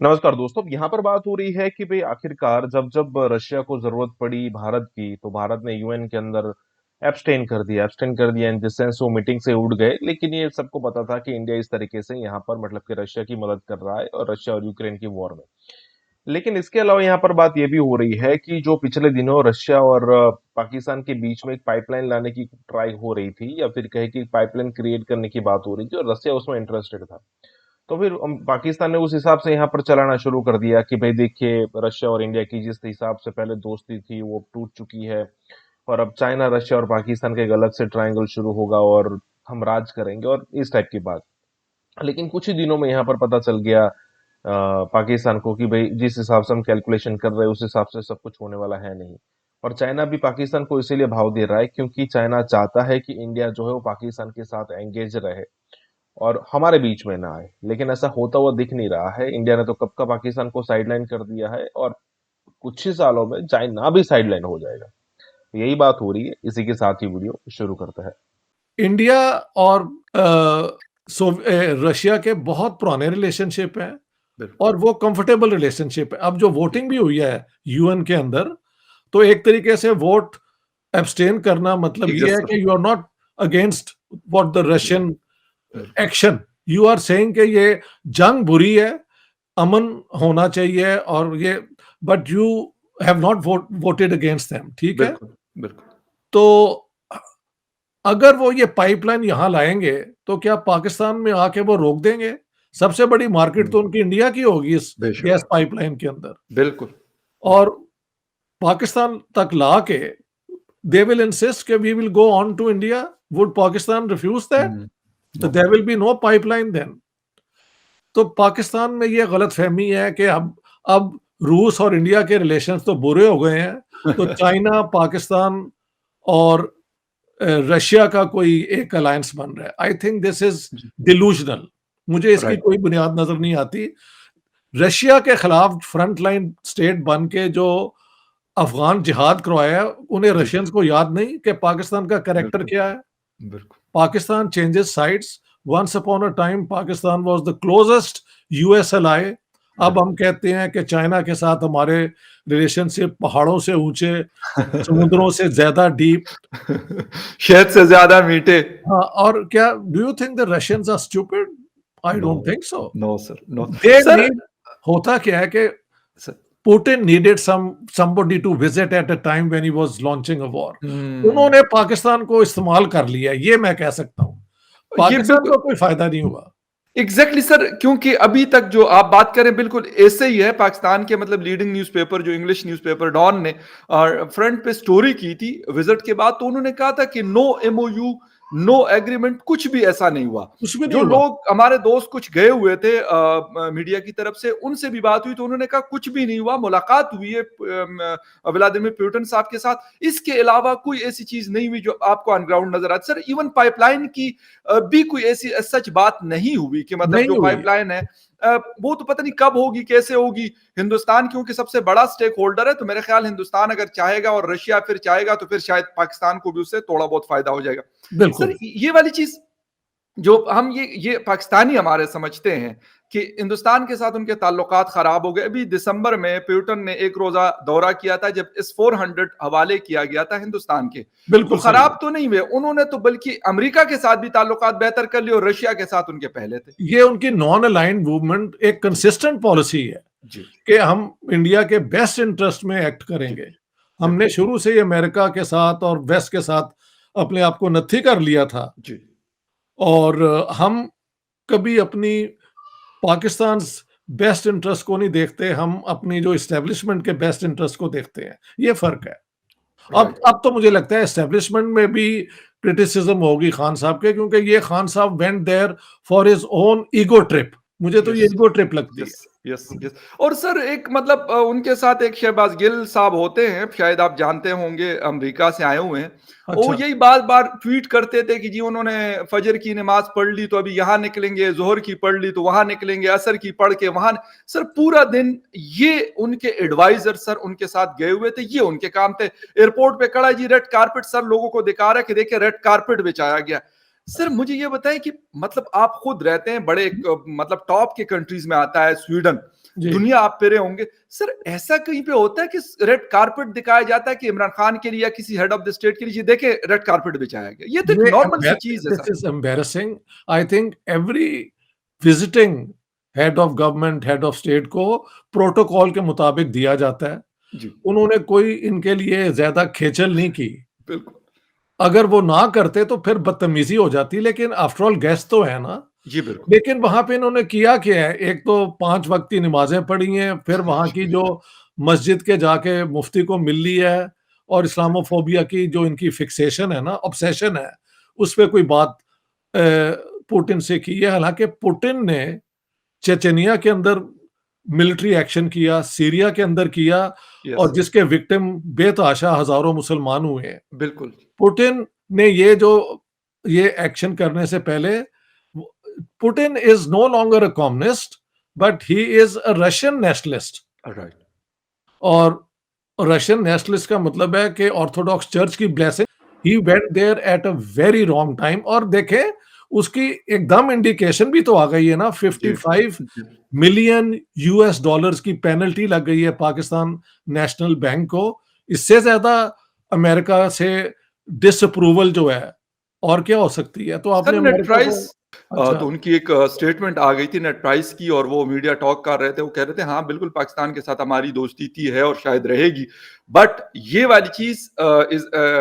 नमस्कार दोस्तों। यहाँ पर बात हो रही है कि भाई आखिरकार जब जब रशिया को जरूरत पड़ी भारत की, तो भारत ने यूएन के अंदर एब्सटेन कर दिया इन द सेंस वो मीटिंग से उड़ गए। लेकिन ये सबको पता था कि इंडिया इस तरीके से यहाँ पर मतलब कि रशिया की मदद कर रहा है और रशिया और यूक्रेन की वॉर में। लेकिन इसके अलावा यहाँ पर बात ये भी हो रही है कि जो पिछले दिनों रशिया और पाकिस्तान के बीच में एक पाइपलाइन लाने की ट्राई हो रही थी, या फिर कहे कि पाइपलाइन क्रिएट करने की बात हो रही थी, और रशिया उसमें इंटरेस्टेड था। तो फिर पाकिस्तान ने उस हिसाब से यहाँ पर चलाना शुरू कर दिया कि भाई देखिए, रशिया और इंडिया की जिस हिसाब से पहले दोस्ती थी वो अब टूट चुकी है, और अब चाइना रशिया और पाकिस्तान का एक अलग से ट्रायंगल शुरू होगा और हम राज करेंगे और इस टाइप की बात। लेकिन कुछ ही दिनों में यहाँ पर पता चल गया पाकिस्तान को कि भाई जिस हिसाब से हम कैलकुलेशन कर रहे हैं उस हिसाब से सब कुछ होने वाला है नहीं। और चाइना भी पाकिस्तान को इसीलिए भाव दे रहा है क्योंकि चाइना चाहता है कि इंडिया जो है वो पाकिस्तान के साथ एंगेज रहे और हमारे बीच में ना आए। लेकिन ऐसा होता हुआ दिख नहीं रहा है। इंडिया ने तो कब का पाकिस्तान को साइडलाइन कर दिया है, और कुछ ही सालों में चाइना भी साइडलाइन हो जाएगा। यही बात हो रही है। इसी के साथ ही वीडियो शुरू करता है। इंडिया और रशिया के बहुत पुराने रिलेशनशिप हैं बिल्कुल। और वो कंफर्टेबल रिलेशनशिप है। अब जो वोटिंग भी हुई है यूएन के अंदर, तो एक तरीके से वोट एब्सटेन करना मतलब ये है एग्जस्ट कि you are not against what the Russian बिल्कुल एक्शन, यू आर सेइंग कि ये जंग बुरी है, अमन होना चाहिए और ये, but you have not voted against them, ठीक है? बिल्कुल बिल्कुल। तो अगर वो ये पाइपलाइन यहाँ लाएंगे तो क्या पाकिस्तान में आके वो रोक देंगे? सबसे बड़ी मार्केट तो उनकी इंडिया की होगी इस बेशक गैस पाइपलाइन के अंदर, बिल्कुल और पाकिस्तान तक ला के दे विल इंसिस्ट कि we will go on to India. Would Pakistan refuse that? तो no there will be no pipeline then. तो पाकिस्तान में ये गलतफहमी है कि अब रूस और इंडिया के रिलेशंस तो बुरे हो गए हैं, तो चाइना, पाकिस्तान और रशिया का कोई एक अलायंस बन रहा है। I think this is delusional. मुझे इसकी राइट कोई बुनियाद नजर नहीं आती। रशिया के खिलाफ फ्रंट लाइन स्टेट बन के जो अफगान जिहाद करवाया है, उन्हें जी रशियंस को याद नहीं कि पाकिस्तान का कैरेक्टर बिल्कुल क्या है। बिल्कुल Pakistan changes sides. Once upon a time Pakistan was the closest US ally. अब हम कहते हैं कि चाइना के साथ हमारे रिलेशनशिप पहाड़ों से ऊंचे, समुद्रों से ज्यादा डीप। शहद से ज्यादा मीठे। हाँ, और क्या do you think the Russians are stupid? I no don't think so. No sir no they sir need, होता क्या है कि sir Putin needed somebody to visit at a time when he was launching a war। हम्म, उन्होंने पाकिस्तान को इस्तेमाल कर लिया, ये मैं कह सकता हूँ। ये पाकिस्तान बिल्कुल को कोई फायदा नहीं हुआ। एग्जैक्टली सर, क्योंकि अभी तक जो आप बात करें बिल्कुल ऐसे ही है। पाकिस्तान के मतलब लीडिंग न्यूज़पेपर जो इंग्लिश न्यूज़पेपर डॉन ने फ्रंट पे स्टोरी की थी विजिट के बाद, तो उन्होंने कहा था कि नो एमओयू, नो एग्रीमेंट, कुछ भी ऐसा नहीं हुआ। कुछ भी नहीं जो हुआ। लोग हमारे दोस्त कुछ गए हुए थे मीडिया की तरफ से, उनसे भी बात हुई तो उन्होंने कहा कुछ भी नहीं हुआ। मुलाकात हुई है व्लादिमीर पुतिन साहब के साथ, इसके अलावा कोई ऐसी चीज नहीं हुई जो आपको ऑन ग्राउंड नजर आती। सर इवन पाइपलाइन की भी कोई ऐसी सच बात नहीं हुई कि मतलब नहीं जो हुई। पाइपलाइन है वो तो पता नहीं कब होगी, कैसे होगी। हिंदुस्तान क्योंकि सबसे बड़ा स्टेक होल्डर है, तो मेरे ख्याल हिंदुस्तान अगर चाहेगा और रशिया फिर चाहेगा तो फिर शायद पाकिस्तान को भी उससे थोड़ा बहुत फायदा हो जाएगा। सर बिल्कुल। ये वाली चीज जो हम ये पाकिस्तानी हमारे समझते हैं कि हिंदुस्तान के साथ उनके ताल्लुकात खराब हो गए। अभी दिसंबर में प्यूटन ने एक रोजा दौरा किया था जब इस 400 हवाले किया गया था हिंदुस्तान के, तो बिल्कुल सही है। खराब तो नहीं हुए उन्होंने, तो बल्कि अमेरिका के साथ भी ताल्लुकात बेहतर कर लिए और रशिया के साथ उनके पहले थे। ये उनकी नॉन अलाइंड मूवमेंट एक कंसिस्टेंट पॉलिसी है जी कि हम इंडिया के बेस्ट इंटरेस्ट में एक्ट जी करेंगे। हमने बिल्कुल शुरू से ही अमेरिका के साथ और वेस्ट के साथ अपने आप को नत्थी कर लिया था, जी और हम कभी अपनी पाकिस्तान बेस्ट इंटरेस्ट को नहीं देखते, हम अपनी जो इस्टेब्लिशमेंट के बेस्ट इंटरेस्ट को देखते हैं। ये फर्क है। अब राइट अब तो मुझे लगता है एस्टेब्लिशमेंट में भी क्रिटिसिज्म होगी खान साहब के, क्योंकि ये खान साहब went there for his own ego trip. मुझे तो ये यस ईगो ट्रिप लगती यस है। Yes yes. और सर एक मतलब उनके साथ एक शहबाज गिल साहब होते हैं, शायद आप जानते होंगे, अमेरिका से आए हुए हैं। वो अच्छा। यही बार बार ट्वीट करते थे कि जी उन्होंने फजर की नमाज पढ़ ली तो अभी यहाँ निकलेंगे, जोहर की पढ़ ली तो वहां निकलेंगे, असर की पढ़ के वहां। सर पूरा दिन ये उनके एडवाइजर सर उनके साथ गए हुए थे, ये उनके काम थे। एयरपोर्ट पे खड़ा है जी, रेड कारपेट सर लोगों को दिखा रहा है कि देखिए रेड कारपेट बिछाया गया। सर मुझे ये बताएं कि मतलब आप खुद रहते हैं बड़े मतलब टॉप के कंट्रीज में आता है स्वीडन, जी। दुनिया आप फिरे होंगे। सर ऐसा कहीं पे होता है कि रेड कारपेट दिखाया जाता है कि इमरान खान के लिए या किसी हेड ऑफ द स्टेट के लिए, देखे रेड कारपेट बिछाया गया, ये तो एक नॉर्मल सी चीज है this sir. Is embarrassing. I think every visiting head of government, head of state को प्रोटोकॉल के मुताबिक दिया जाता है। जी उन्होंने कोई इनके लिए ज्यादा खेचल नहीं की। बिल्कुल। अगर वो ना करते तो फिर बदतमीजी हो जाती, लेकिन आफ्टर ऑल गेस्ट तो है ना। जी बिल्कुल। लेकिन वहां पे इन्होंने किया क्या है, एक तो 5 वक्त की नमाजें पढ़ी हैं, फिर वहां की जो मस्जिद के जाके मुफ्ती को मिल ली है, और इस्लामोफोबिया की जो इनकी फिक्सेशन है ना, ऑब्सेशन है, उस पे कोई बात अ, पुतिन से की है। हालांकि पुतिन ने चेचनिया के अंदर मिलिट्री एक्शन किया, सीरिया के अंदर किया, यस और जिसके विक्टिम बेतहाशा हजारों मुसलमान हुए हैं। बिल्कुल। पुतिन ने ये एक्शन करने से पहले, Putin is no longer a communist, but he is a Russian nationalist. Right. और रशियन नेशनलिस्ट का मतलब है कि ऑर्थोडॉक्स चर्च की blessing, he went there at a very wrong time. और देखें, उसकी एकदम इंडिकेशन भी तो आ गई है ना, जी 55 जी मिलियन यूएस डॉलर्स की पेनल्टी लग गई है पाकिस्तान नेशनल बैंक को। इससे ज्यादा अमेरिका से डिसअप्रूवल जो है और क्या हो सकती है? तो सर आपने नेट अमेरिका को। प्राइस अच्छा। तो उनकी एक स्टेटमेंट आ गई थी नेट प्राइस की, और वो मीडिया टॉक कर रहे थे, वो कह रहे थे हाँ बिल्कुल पाकिस्तान के साथ हमारी दोस्ती थी, है और शायद रहेगी, बट ये वाली चीज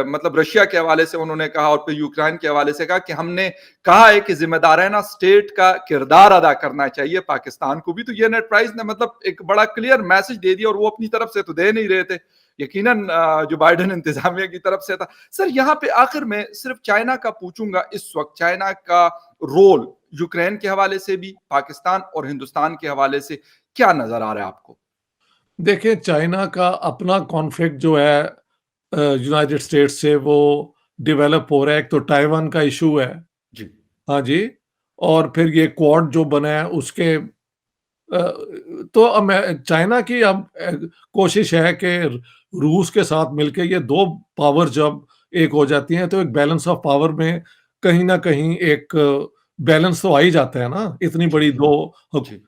मतलब रशिया के हवाले से उन्होंने कहा और फिर यूक्रेन के हवाले से कहा कि हमने कहा है कि जिम्मेदाराना स्टेट का किरदार अदा करना चाहिए पाकिस्तान को भी। तो ये नेट प्राइस ने मतलब एक बड़ा क्लियर मैसेज दे दिया, और वो अपनी तरफ से तो दे नहीं रहे थे, यकीनन जो बाइडेन इंतजामिया की तरफ से था। सर यहाँ पे आखिर में सिर्फ चाइना का पूछूंगा, इस वक्त चाइना का रोल यूक्रेन के हवाले से भी, पाकिस्तान और हिंदुस्तान के हवाले से क्या नजर आ रहा है आपको? देखिए, चाइना का अपना कॉन्फ्लिक्ट जो है यूनाइटेड स्टेट्स से, वो डेवलप हो रहा है। एक तो ताइवान का इशू है। जी हाँ जी। और फिर ये क्वाड जो बना है उसके तो चाइना की अब कोशिश है कि रूस के साथ मिलके ये दो पावर जब एक हो जाती हैं, तो एक बैलेंस ऑफ पावर में कहीं ना कहीं एक बैलेंस तो आ ही जाता है ना। इतनी जी बड़ी दो जी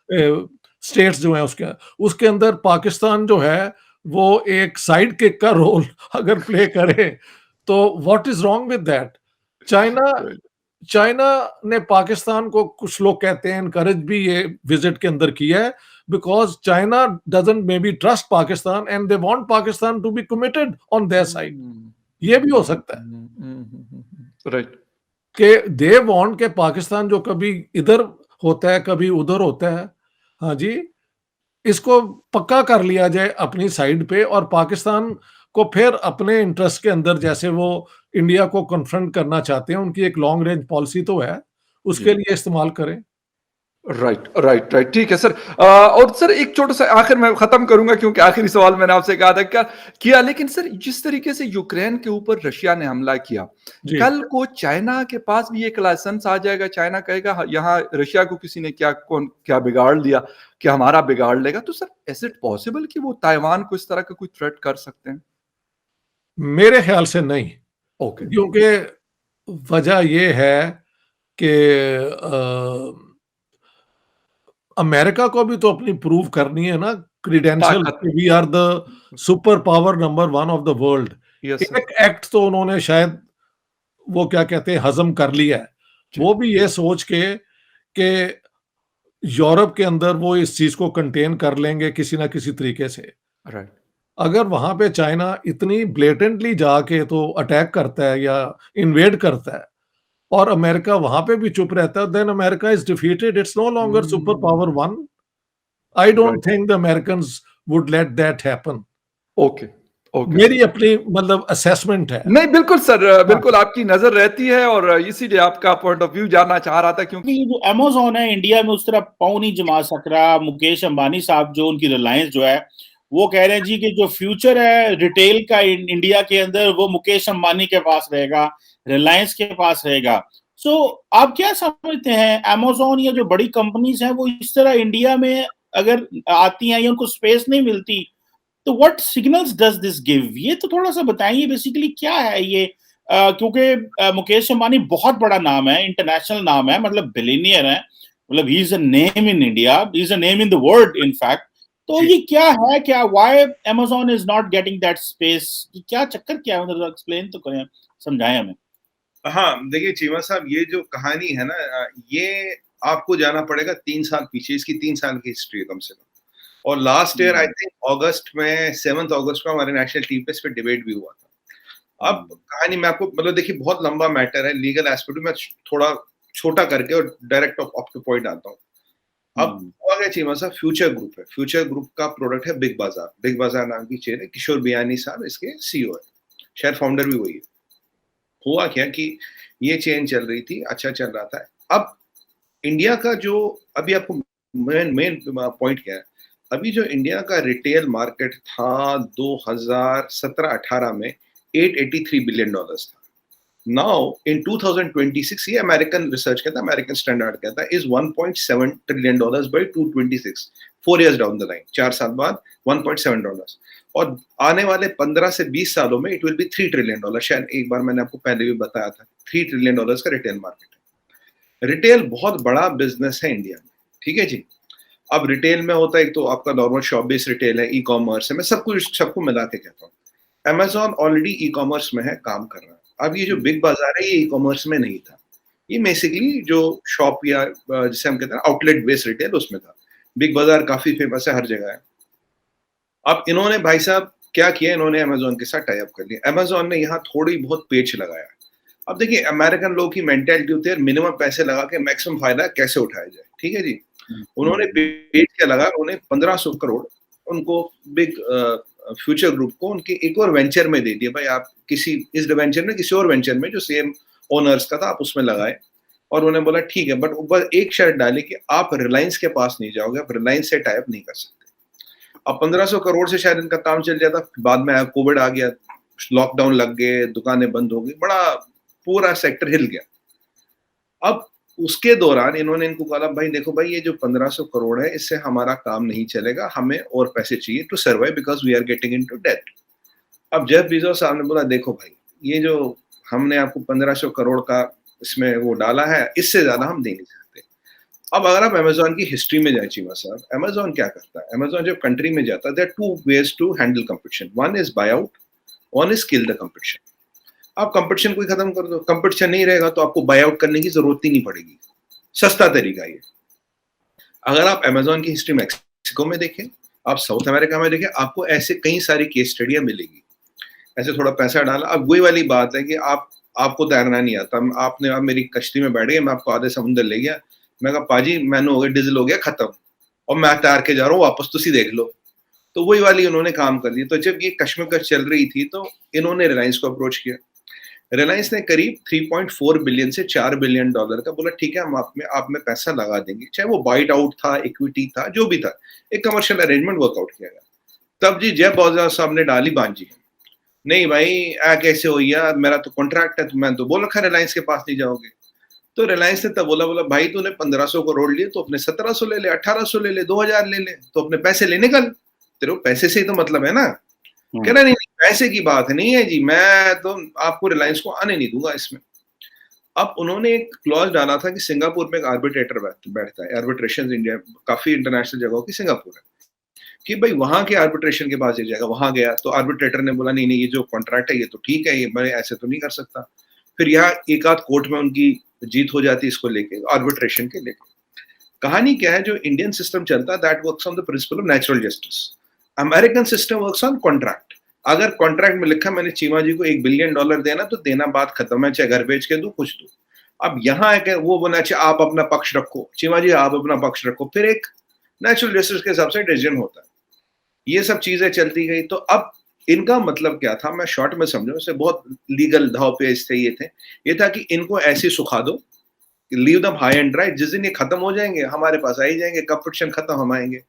स्टेट्स जो हैं, उसके उसके अंदर पाकिस्तान जो है वो एक साइड किक का रोल अगर प्ले करे, तो what is wrong with that? China right. China ने पाकिस्तान को, कुछ लोग कहते हैं, इनकरेज भी ये विजिट के अंदर किया है, because China doesn't may be trust Pakistan and they want Pakistan to be committed on their side. ये भी हो सकता है राइट। कि दे वांट के पाकिस्तान जो कभी इधर होता है कभी उधर होता है, हाँ जी, इसको पक्का कर लिया जाए अपनी साइड पे, और पाकिस्तान को फिर अपने इंटरेस्ट के अंदर, जैसे वो इंडिया को कन्फ्रंट करना चाहते हैं, उनकी एक लॉन्ग रेंज पॉलिसी तो है, उसके लिए इस्तेमाल करें। राइट राइट राइट, ठीक है सर। और सर एक छोटा सा आखिर में खत्म करूंगा, क्योंकि आखिरी सवाल मैंने आपसे कहा था क्या किया, लेकिन सर जिस तरीके से यूक्रेन के ऊपर रशिया ने हमला किया, जी। कल को चाइना के पास भी एक लाइसेंस आ जाएगा, चाइना कहेगा "हाँ, यहाँ रशिया को किसी ने क्या बिगाड़ लिया, क्या हमारा बिगाड़ लेगा"? तो सर इज इट पॉसिबल कि वो ताइवान को इस तरह का कोई थ्रेट कर सकते हैं? मेरे ख्याल से नहीं, ओके। क्योंकि वजह ये है कि अमेरिका को भी तो अपनी प्रूव करनी है ना क्रीडेंशियल, ताकत। We are the super power number 1 of the world. Yes sir. एक एक्ट तो उन्होंने शायद, वो क्या कहते हैं, हजम कर लिया है। जी वो भी ये सोच के कि यूरोप के अंदर वो इस चीज को कंटेन कर लेंगे किसी ना किसी तरीके से। राइट। अगर वहां पे चाइना इतनी ब्लेटेंटली जाके तो अटैक करता है या इन्वेड करता है, और अमेरिका वहां पे भी चुप रहता है, then America is defeated, it's no longer super power 1। I don't right. Think the Americans would let that happen. Okay okay sir. मेरी अपनी मतलब असेसमेंट है। नहीं बिल्कुल सर, हाँ। बिल्कुल आपकी नजर रहती है, और इसीलिए आपका पॉइंट ऑफ व्यू जानना चाह रहा था, क्योंकि ये जो अमेज़न है इंडिया में उस तरह पाँव नहीं जमा सक रहा। मुकेश अंबानी साहब जो उनकी रिलायंस जो है, वो कह रहे हैं जी कि जो फ्यूचर है रिटेल का इंडिया के अंदर, वो मुकेश अंबानी के पास रहेगा, रिलायंस के पास रहेगा। सो आप क्या समझते हैं, अमेज़न या जो बड़ी कंपनीज हैं वो इस तरह इंडिया में अगर आती हैं या उनको स्पेस नहीं मिलती, तो what signals does this give? ये तो थोड़ा सा बताइए बेसिकली क्या है ये। क्योंकि मुकेश अंबानी बहुत बड़ा नाम है, इंटरनेशनल नाम है, मतलब बिलियनियर है, मतलब ही is a name in India, he is a name in the world in fact. तो ये क्या है, क्या why Amazon is not getting that space, क्या चक्कर क्या है, मतलब एक्सप्लेन तो करें, समझाएं हमें। हाँ देखिए चीमा साहब, ये जो कहानी है ना, ये आपको जाना पड़ेगा 3 साल पीछे, इसकी 3 साल की हिस्ट्री है कम से कम। और लास्ट ईयर आई थिंक अगस्त में 7 अगस्त को हमारे नेशनल टीवी पे इस पे डिबेट भी हुआ था। अब कहानी मैं आपको मतलब देखिए बहुत लंबा मैटर है, लीगल एस्पेक्ट में थोड़ा छोटा करके और डायरेक्ट ऑफ टू पॉइंट आता हूँ। अब हुआ क्या चीमा साहब, फ्यूचर ग्रुप है, फ्यूचर ग्रुप का प्रोडक्ट है बिग बाजार। बिग बाजार नाम की चेन है, किशोर बियानी साहब इसके सीईओ है, शायद फाउंडर भी वही है। हुआ क्या कि ये चेन चल रही थी, अच्छा चल रहा था। अब इंडिया का जो अभी आपको मेन पॉइंट क्या है, अभी जो इंडिया का रिटेल मार्केट था 2017-18 में $883 बिलियन था। नाउ इन 2026, ये अमेरिकन रिसर्च कहता है, अमेरिकन स्टैंडर्ड कहता है, is $1.7 trillion by 2026, 4 years down the line, 4 साल बाद $1.7। और आने वाले 15 से 20 सालों में इट विल बी $3 ट्रिलियन। शायद एक बार मैंने आपको पहले भी बताया था, $3 ट्रिलियन का रिटेल मार्केट है। रिटेल बहुत बड़ा बिजनेस है इंडिया में, ठीक है जी। अब रिटेल में होता है, एक तो आपका नॉर्मल शॉप बेस्ड रिटेल है, ई कॉमर्स है, मैं सबको मिला के कहता हूँ। Amazon ऑलरेडी ई कॉमर्स में है, काम कर रहा है। अब ये जो बिग बाजार है, ये ई कॉमर्स में नहीं था, ये बेसिकली जो शॉप या जिसे हम कहते हैं आउटलेट बेस्ड रिटेल, उसमें था। बिग बाजार काफी फेमस है, हर जगह है। अब इन्होंने भाई साहब क्या किया, इन्होंने अमेजोन के साथ टाई अप कर लिया। अमेजोन ने यहाँ थोड़ी बहुत पेच लगाया। अब देखिए अमेरिकन लोग की मेंटेलिटी होती है मिनिमम पैसे लगा के मैक्सिमम फायदा कैसे उठाया जाए, ठीक है जी। उन्होंने पेच क्या लगा, उन्होंने 1500 करोड़ उनको बिग फ्यूचर ग्रुप को उनके एक और वेंचर में दे दिया, भाई आप किसी इस वेंचर में किसी और वेंचर में जो सेम ओनर्स का था आप उसमें लगाए। और उन्होंने बोला ठीक है, बट ऊपर एक शर्त डाली कि आप रिलायंस के पास नहीं जाओगे, आप रिलायंस से टाई अप नहीं कर सकते। अब 1500 करोड़ से शायद इनका काम चल जाता, बाद में कोविड आ गया, लॉकडाउन लग गए, दुकानें बंद हो गई, बड़ा पूरा सेक्टर हिल गया। अब उसके दौरान इन्होंने इनको कहा, भाई देखो भाई ये जो 1500 करोड़ है इससे हमारा काम नहीं चलेगा, हमें और पैसे चाहिए to survive because we are getting into debt. अब जेफ बेजोस साहब ने बोला देखो भाई ये जो हमने आपको 1500 करोड़ का इसमें वो डाला है, इससे ज्यादा हम दे नहीं सकते। अब अगर आप अमेजोन की हिस्ट्री में जाए चीमा साहब, अमेजोन क्या करता है, अमेजोन जब कंट्री में जाता है, there are 2 ways to handle competition, one is buy out, one is kill the competition. आप कंपटीशन को ही खत्म कर दो, कंपटीशन नहीं रहेगा तो आपको बाय आउट करने की जरूरत ही नहीं पड़ेगी, सस्ता तरीका ये। अगर आप अमेजोन की हिस्ट्री मैक्सिको में देखें, आप साउथ अमेरिका में देखें, आपको ऐसे कई सारी केस स्टडियां मिलेगी। ऐसे थोड़ा पैसा डाला, अब वही वाली बात है कि आपको तैरना नहीं आता, आपने आप मेरी कश्ती में बैठ गए, मैं आपको आधे समुद्र ले गया, मैं कहा पाजी मैंने हो गया, डीजल हो गया खत्म, और मैं तैर के जा रहा हूँ वापस, तुसी देख लो। तो वही वाली उन्होंने काम कर दिया। तो जब ये कश्मकश चल रही थी तो इन्होंने रिलायंस को अप्रोच किया। रिलायंस ने करीब 3.4 बिलियन से $4 बिलियन का बोला ठीक है हम आप में पैसा लगा देंगे, चाहे वो बाइट आउट था, इक्विटी था, जो भी था, एक कमर्शियल अरेंजमेंट वर्कआउट किया गया। तब जी जेफ बेजोस साहब ने डाली बांजी, नहीं भाई आ कैसे हो यार, मेरा तो कॉन्ट्रैक्ट है, तो मैं तो बोल रखा रिलायंस के पास नहीं जाओगे। तो रिलायंस ने तब बोला भाई तूने 1500 करोड़ लिए तो अपने 1700 ले ले, 1800 ले ले, 2000 ले ले, तो अपने पैसे ले निकल, तेरे पैसे से ही तो मतलब है ना। कह रहा नहीं पैसे की बात नहीं है जी, मैं तो आपको रिलायंस को आने नहीं दूंगा इसमें। अब उन्होंने एक क्लॉज डाला था कि सिंगापुर में एक आर्बिट्रेटर बैठता है, आर्बिट्रेशन इंडिया काफी इंटरनेशनल जगहों की सिंगापुर है, कि भाई वहां के आर्बिट्रेशन के पास जाएगा। वहां गया तो आर्बिट्रेटर ने बोला नहीं ये जो कॉन्ट्रैक्ट है ये तो ठीक है, ये मैं ऐसे तो नहीं कर सकता। फिर यहाँ एक आध कोर्ट में उनकी जीत हो जाती इसको लेके, आर्बिट्रेशन के लेके। कहानी क्या है, जो इंडियन सिस्टम चलता है that works on the principle of natural justice, American system works on contract. अगर कॉन्ट्रैक्ट में लिखा मैंने चीमा जी को $1 बिलियन देना तो देना, बात खत्म है, चाहे घर बेच के दो कुछ दो। अब यहाँ है वो बोला अच्छा आप अपना पक्ष रखो, चीमा जी आप अपना पक्ष रखो, फिर एक नेचुरल जस्टिस के हिसाब से डिसीजन होता है। ये सब चीजें चलती गई। तो अब इनका मतलब क्या था, मैं शॉर्ट में समझूं, इससे बहुत लीगल धाव पेज थे, ये था कि इनको ऐसे सुखा दो, लीव दम हाई एंड ड्राई, जिस दिन ये खत्म हो जाएंगे हमारे पास आ ही जाएंगे, कंपटीशन खत्म हम आएंगे।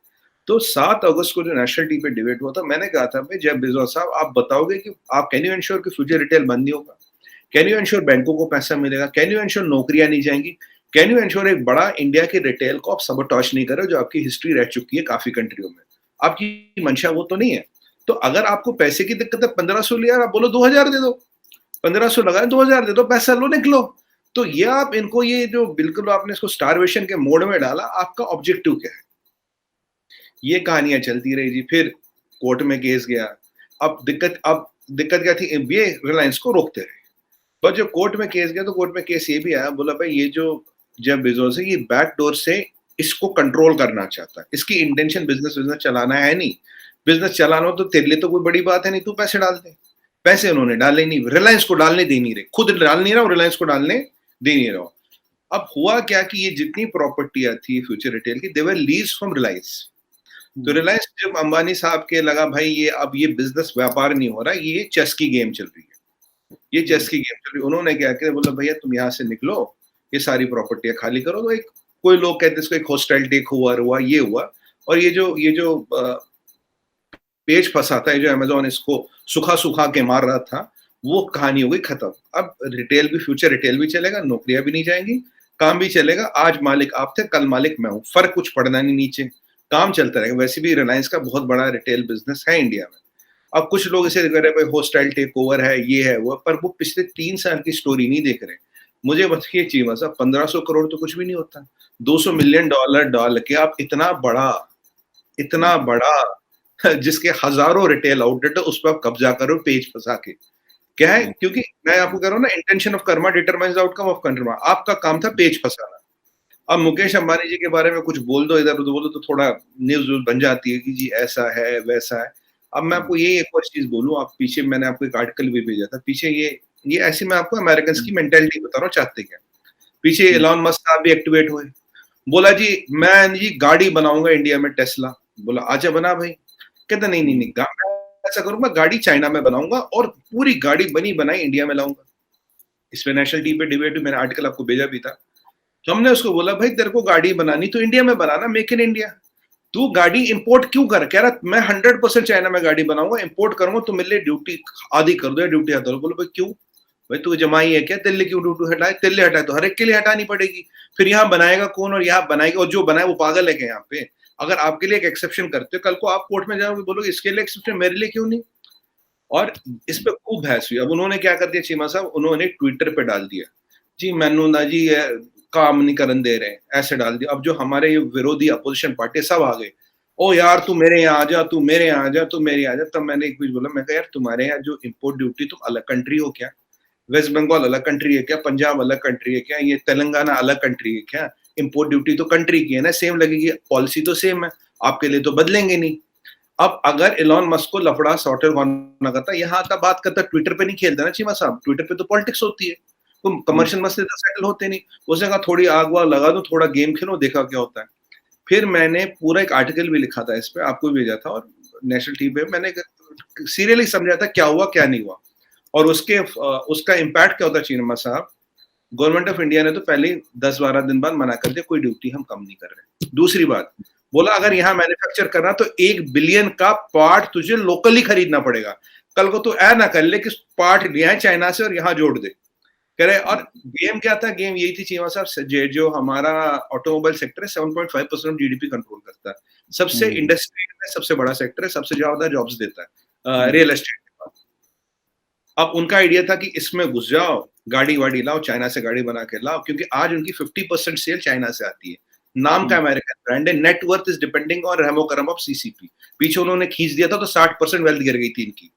तो 7 अगस्त को जो नेशनल टीवी पे डिबेट हुआ था, मैंने कहा था भाई जेफ बेजोस साहब आप बताओगे कि आप कैन यू इंश्योर कि फ्यूचर रिटेल बंद नहीं होगा, कैन यू इंश्योर बैंकों को पैसा मिलेगा, कैन यू इंश्योर नौकरियां नहीं जाएंगी, कैन यू इंश्योर एक बड़ा इंडिया के रिटेल को आप सबटॉच नहीं कर रहे, जो आपकी हिस्ट्री रह चुकी है काफी कंट्रियों में, आपकी मंशा वो तो नहीं है। तो अगर आपको पैसे की दिक्कत है, 1500 लिया आप बोलो 2000 दे दो, 1500 लगाए 2000 दे दो, पैसा लो निकलो। तो ये आप इनको ये जो बिल्कुल आपने इसको स्टारवेशन के मोड में डाला, आपका ऑब्जेक्टिव क्या है? ये कहानियां चलती रही जी। फिर कोर्ट में केस गया। अब दिक्कत क्या थी, ये रिलायंस को रोकते रहे, पर जब कोर्ट में केस गया तो कोर्ट में केस ये भी आया, बोला भाई ये जो जेफ बेजोस है ये बैकडोर से इसको कंट्रोल करना चाहता है, इसकी इंटेंशन बिजनेस चलाना है नहीं, बिजनेस चलाना हो तो तेरे लिए तो कोई बड़ी बात है नहीं, तू पैसे डाल दे। पैसे उन्होंने डाले नहीं, रिलायंस को डालने दे नहीं रहे, खुद डाल नहीं रहा, रिलायंस को डालने दे नहीं रहा। अब हुआ क्या कि ये जितनी प्रॉपर्टियां थी फ्यूचर रिटेल की, दे वर लीज फ्रॉम रिलायंस। तो रिलायंस जब अंबानी साहब के लगा भाई ये अब ये बिजनेस व्यापार नहीं हो रहा, ये चेस की गेम चल रही है, ये चेस की गेम चल रही है। उन्होंने क्या किया, बोला भैया तुम यहाँ से निकलो, ये सारी प्रॉपर्टियां खाली करो। तो एक कोई लोग कहते हैं इसको एक हॉस्टाइल टेक हुआ, ये हुआ, और ये जो पेज फंसाता है, जो अमेजोन इसको सुखा के मार रहा था, वो कहानी हो गई खत्म। अब रिटेल भी, फ्यूचर रिटेल भी चलेगा, नौकरियां भी नहीं जाएंगी, काम भी चलेगा। आज मालिक आप थे, कल मालिक मैं हूं, फर्क कुछ पड़ना नहीं, नीचे काम चलता रहेगा। वैसे भी रिलायंस का बहुत बड़ा रिटेल बिजनेस है इंडिया में। अब कुछ लोग इसे कह रहे हैं भाई हॉस्टाइल टेक ओवर है, ये है वो, पर वो पिछले 3 साल की स्टोरी नहीं देख रहे। मुझे बताइए चीमा साहब, 1500 करोड़ तो कुछ भी नहीं होता, $200 मिलियन डाल के आप इतना बड़ा जिसके हजारों रिटेल आउटलेट है, उस पर आप कब्जा करो पेज फंसा के। क्या है, क्योंकि मैं आपको कह रहा हूँ ना, intention of Karma determines outcome of Karma. आपका काम था पेज फंसाना। अब मुकेश अंबानी जी के बारे में कुछ बोल दो, इधर उधर बोलो तो थोड़ा न्यूज बन जाती है कि जी ऐसा है वैसा है। अब मैं आपको ये एक और चीज बोलूं, आप पीछे मैंने आपको एक आर्टिकल भी भेजा था, पीछे ये ऐसी मैं आपको अमेरिकन की मेंटेलिटी बता रहा हूँ, चाहते क्या। पीछे एलॉन मस्क साहब भी एक्टिवेट हुए, बोला जी मैं जी गाड़ी बनाऊंगा इंडिया में, टेस्ला। बोला आजा बना भाई। कहता नहीं, मैं ऐसा करूंगा, गाड़ी चाइना में बनाऊंगा और पूरी गाड़ी बनी बनाई इंडिया में लाऊंगा। इस पे नेशनल टीवी पे डिबेट, मैंने आर्टिकल आपको भेजा भी था। हमने उसको बोला भाई तेरे को गाड़ी बनानी तो इंडिया में बनाना, मेक इन इंडिया। तू गाड़ी इंपोर्ट क्यों कर? कह रहा मैं 100% चाइना में गाड़ी बनाऊंगा, इंपोर्ट करूंगा तो मेरे लिए ड्यूटी आदि कर दो, ड्यूटी हटा दो। बोलो भाई क्यों भाई, तू जमाई है क्या, तेरे लिए क्यों ड्यूटी हटाए? तेरे लिए हटाए तो हर एक के लिए हटानी पड़ेगी। फिर यहाँ बनाएगा कौन, और यहाँ बनाएगा, और जो बनाए वो पागल है क्या यहाँ पे? अगर आपके लिए एक एक्सेप्शन करते हो, कल को आप कोर्ट में जाओगे, बोलोगे इसके लिए एक्सेप्शन, मेरे लिए क्यों नहीं? और इस पे खूब बहस हुई। अब उन्होंने क्या कर दिया चीमा साहब, उन्होंने ट्विटर पे डाल दिया जी मैनू ना जी काम नहीं करन दे रहे, ऐसे डाल दिया। अब जो हमारे विरोधी अपोजिशन पार्टी सब आ गए, ओ यार तू मेरे यहाँ आ जा, तू मेरे यहाँ आ जा, तू मेरे यहाँ आ जा। तब मैंने एक चीज बोला, मैं कहा यार तुम्हारे यहाँ जो इम्पोर्ट ड्यूटी, तुम अलग कंट्री हो क्या? वेस्ट बंगाल अलग कंट्री है क्या? पंजाब अलग कंट्री है क्या? ये तेलंगाना अलग कंट्री है क्या? इम्पोर्ट ड्यूटी तो कंट्री की है ना, सेम लगेगी, पॉलिसी तो सेम है, आपके लिए तो बदलेंगे नहीं। अब अगर एलॉन मस्क को लफड़ा सॉर्टर होना करता, यहाँ आता बात करता, ट्विटर पे नहीं खेलता ना चीमा साहब, ट्विटर पे तो पॉलिटिक्स होती है, तो कमर्शियल मसले तो सेटल होते नहीं। उसने कहा थोड़ी आग वाग लगा दो, थोड़ा गेम खेलो, देखा क्या होता है। फिर मैंने पूरा एक आर्टिकल भी लिखा था इस पे, आपको भी भेजा था, और नेशनल टीवी पे मैंने सीरियसली समझा था क्या हुआ क्या नहीं हुआ, और उसका इम्पैक्ट क्या होता है चीमा साहब। गवर्नमेंट ऑफ इंडिया ने तो पहले 10-12 दिन बाद मना कर दिया, कोई ड्यूटी हम कम नहीं कर रहे। दूसरी बात बोला, अगर यहाँ मैन्युफैक्चर करना तो 1 बिलियन का पार्ट तुझे लोकली खरीदना पड़ेगा। कल को तो ऐ ना कर ले कि पार्ट लिया है चाइना से और यहाँ जोड़ दे, कह रहे। और गेम क्या था, गेम यही थी चीमा साहब, जो हमारा ऑटोमोबाइल सेक्टर है 7.5% ऑफ जीडीपी कंट्रोल करता है, सबसे इंडस्ट्री में सबसे बड़ा सेक्टर है, सबसे ज्यादा जॉब्स देता है रियल एस्टेट के बाद। अब उनका आइडिया था कि इसमें घुस जाओ, गाड़ी वाड़ी लाओ, चाइना से गाड़ी बना के लाओ, क्योंकि आज उनकी 50% सेल चाइना से आती है। नाम का अमेरिकन ब्रांड है, नेटवर्थ इज डिपेंडिंग ऑन रेमो करम ऑफ सीसीपी। पीछे उन्होंने खींच दिया था तो 60% वेल्थ गिर गई थी इनकी।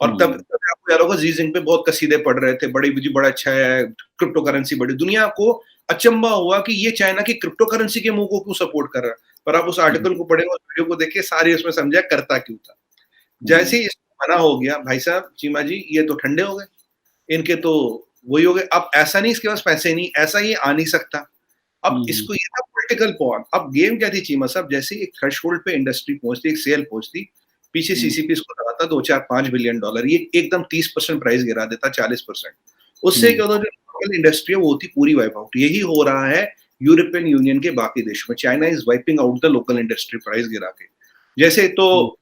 और तब आपको याद होगा जी जिंग पे बहुत कसीदे पड़ रहे थे, बड़ा अच्छा है, क्रिप्टो करेंसी बड़ी। दुनिया को अचंबा हुआ कि ये चाइना की क्रिप्टो करेंसी के मुंह को क्यों सपोर्ट कर रहा है। पर आप उस आर्टिकल को पढ़ेंगे, उस वीडियो को देखिए, सारी उसमें समझा करता क्यों था। जैसे ही इसको मना हो गया, भाई साहब चीमा जी ये तो ठंडे हो गए, इनके तो वही हो गए। अब ऐसा नहीं इसके पास पैसे नहीं, ऐसा ये आ नहीं सकता। अब इसको ये था पॉलिटिकल पॉन। अब गेम क्या थी चीमा साहब, जैसे एक थ्रेशोल्ड पे इंडस्ट्री पहुंचती, एक सेल पहुंचती, पीछे सीसीपी इसको लगाता $2-4-5 बिलियन, ये एकदम 30% प्राइस गिरा देता, 40%। उससे क्या होता, जो लोकल इंडस्ट्री है वो होती पूरी वाइप आउट। यही हो रहा है यूरोपियन यूनियन के बाकी देशों में। China is wiping out the local industry price गिरा के। जैसे तो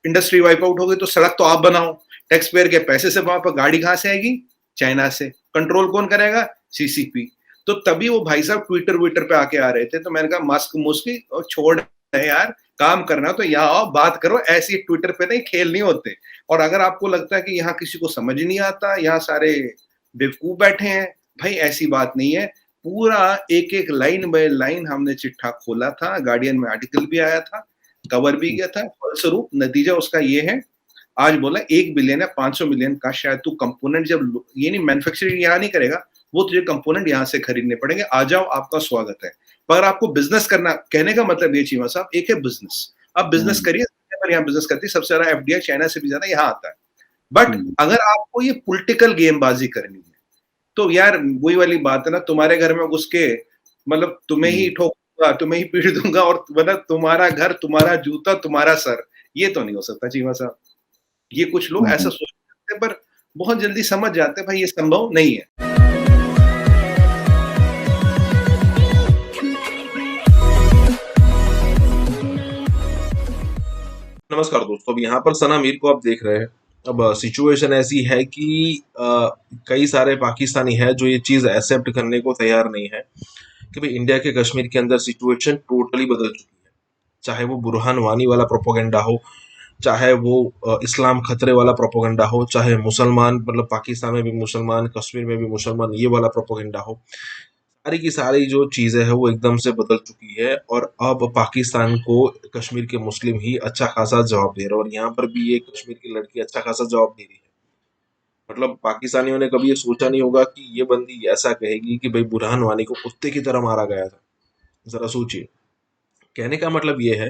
इंडस्ट्री वाइप आउट हो गई तो सड़क तो आप बनाओ, टैक्स पेयर के पैसे से, वहां पर गाड़ी कहां से आएगी? चाइना से। कंट्रोल कौन करेगा? सीसीपी। तो तभी वो भाई साहब ट्विटर पे आके आ रहे थे, तो मैंने कहा मास्क मुस्की और छोड़ यार, काम करना तो यहाँ आओ, बात करो, ऐसी ट्विटर पे नहीं, खेल नहीं होते। और अगर आपको लगता है कि यहाँ किसी को समझ नहीं आता, यहाँ सारे बेवकूफ बैठे हैं, भाई ऐसी बात नहीं है। पूरा एक लाइन बाय लाइन हमने चिट्ठा खोला था, गार्डियन में आर्टिकल भी आया था। कवर भी किया था। फलस्वरूप नतीजा उसका ये है, आज बोला 1 बिलियन या 500 मिलियन का शायद तू कंपोनेंट जब ये नहीं मैन्युफैक्चरिंग यहाँ नहीं करेगा, वो तुझे कंपोनेंट यहाँ से खरीदने पड़ेंगे, आ जाओ आपका स्वागत है। पर आपको बिजनेस करना, कहने का मतलब ये चीमा साहब, एक है बिजनेस, आप बिजनेस करिए, पर यहाँ बिजनेस करती है, सबसे ज्यादा एफडीआई चाइना से भी ज्यादा यहाँ आता है। बट अगर आपको ये पॉलिटिकल गेमबाजी करनी है तो यार वही वाली बात है ना, तुम्हारे घर में घुस के मतलब तुम्हें ही ठोकूंगा, तुम्हें ही पीट दूंगा और मतलब तुम्हारा घर, तुम्हारा जूता, तुम्हारा सर, ये तो नहीं हो सकता चीमा साहब। ये कुछ लोग ऐसा सोचते हैं पर बहुत जल्दी समझ जाते हैं भाई ये संभव नहीं है। नमस्कार दोस्तों, अब यहाँ पर सना मीर को आप देख रहे हैं। अब सिचुएशन ऐसी है कि कई सारे पाकिस्तानी है जो ये चीज एक्सेप्ट करने को तैयार नहीं है कि भाई इंडिया के कश्मीर के अंदर सिचुएशन टोटली बदल चुकी है। चाहे वो बुरहान वानी वाला प्रोपोगंडा हो, चाहे वो इस्लाम खतरे वाला प्रोपोगंडा हो, चाहे मुसलमान मतलब पाकिस्तान में भी मुसलमान, कश्मीर में भी मुसलमान, ये वाला प्रोपोगंडा हो, सारी की सारी जो चीज़ें हैं वो एकदम से बदल चुकी है। और अब पाकिस्तान को कश्मीर के मुस्लिम ही अच्छा खासा जवाब दे रहे हैं, और यहाँ पर भी ये कश्मीर की लड़की अच्छा खासा जवाब दे रही है। मतलब पाकिस्तानियों ने कभी ये सोचा नहीं होगा कि ये बंदी ऐसा कहेगी कि भाई बुरहान वानी को कुत्ते की तरह मारा गया था। जरा सोचिए, कहने का मतलब ये है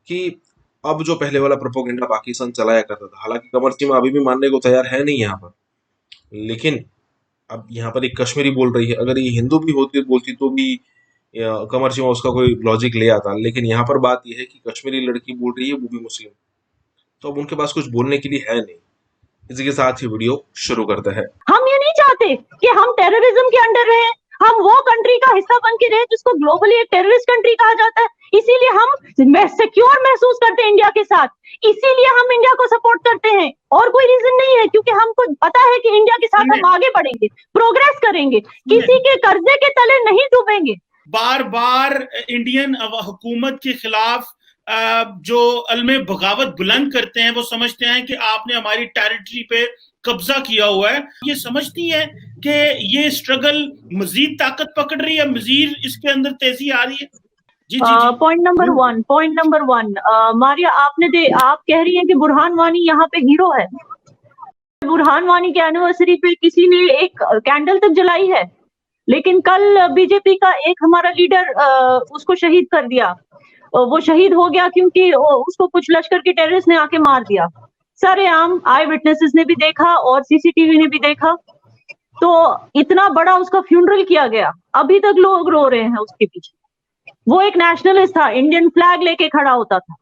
कि अब जो पहले वाला प्रोपोगंडा पाकिस्तान चलाया करता था, हालांकि कमर चीमा अभी भी मानने को तैयार है नहीं यहाँ पर, लेकिन अब यहाँ पर एक कश्मीरी बोल रही है, अगर ये हिंदू भी होती बोलती तो भी कमर चीमा उसका कोई लॉजिक ले आता, लेकिन यहाँ पर बात यह है कि कश्मीरी लड़की बोल रही है वो भी मुस्लिम, तो अब उनके पास कुछ बोलने के लिए है नहीं। इसी के साथ ही वीडियो शुरू करते हैं। हम ये नहीं चाहते कि हम टेररिज्म के अंडर रहे, हम वो कंट्री का हिस्सा बन के रहे जिसको ग्लोबली एक टेररिस्ट कंट्री कहा जाता है। इसीलिए हम सिक्योर महसूस करते हैं इंडिया के साथ, इसीलिए हम इंडिया को सपोर्ट करते हैं, और कोई रीजन नहीं है, क्योंकि हमको पता है कि इंडिया के साथ हम आगे बढ़ेंगे, प्रोग्रेस करेंगे, किसी के कर्जे के तले नहीं डूबेंगे। बार बार इंडियन हुकूमत के खिलाफ जो अलमे बगावत बुलंद करते हैं, वो समझते हैं कि आपने हमारी टेरिटरी पे कब्जा किया हुआ है। ये समझती है कि ये स्ट्रगल मजीद ताकत पकड़ रही है, मजीद इसके अंदर तेजी आ रही है। जी जी जी। पॉइंट नंबर वन, मारिया आप कह रही हैं कि बुरहान वानी यहाँ पे हीरो है। बुरहान वानी के एनिवर्सरी पे किसी ने एक कैंडल तक जलाई है, लेकिन कल बीजेपी का एक हमारा लीडर उसको शहीद कर दिया। वो शहीद हो गया क्योंकि उसको कुछ लश्कर के टेररिस्ट ने आके मार दिया। सरेआम आई विटनेसेस ने भी देखा और सीसीटीवी ने भी देखा। तो इतना बड़ा उसका फ्यूनरल किया गया, अभी तक लोग रो रहे हैं उसके पीछे। वो एक नेशनलिस्ट था, इंडियन फ्लैग लेके खड़ा होता था।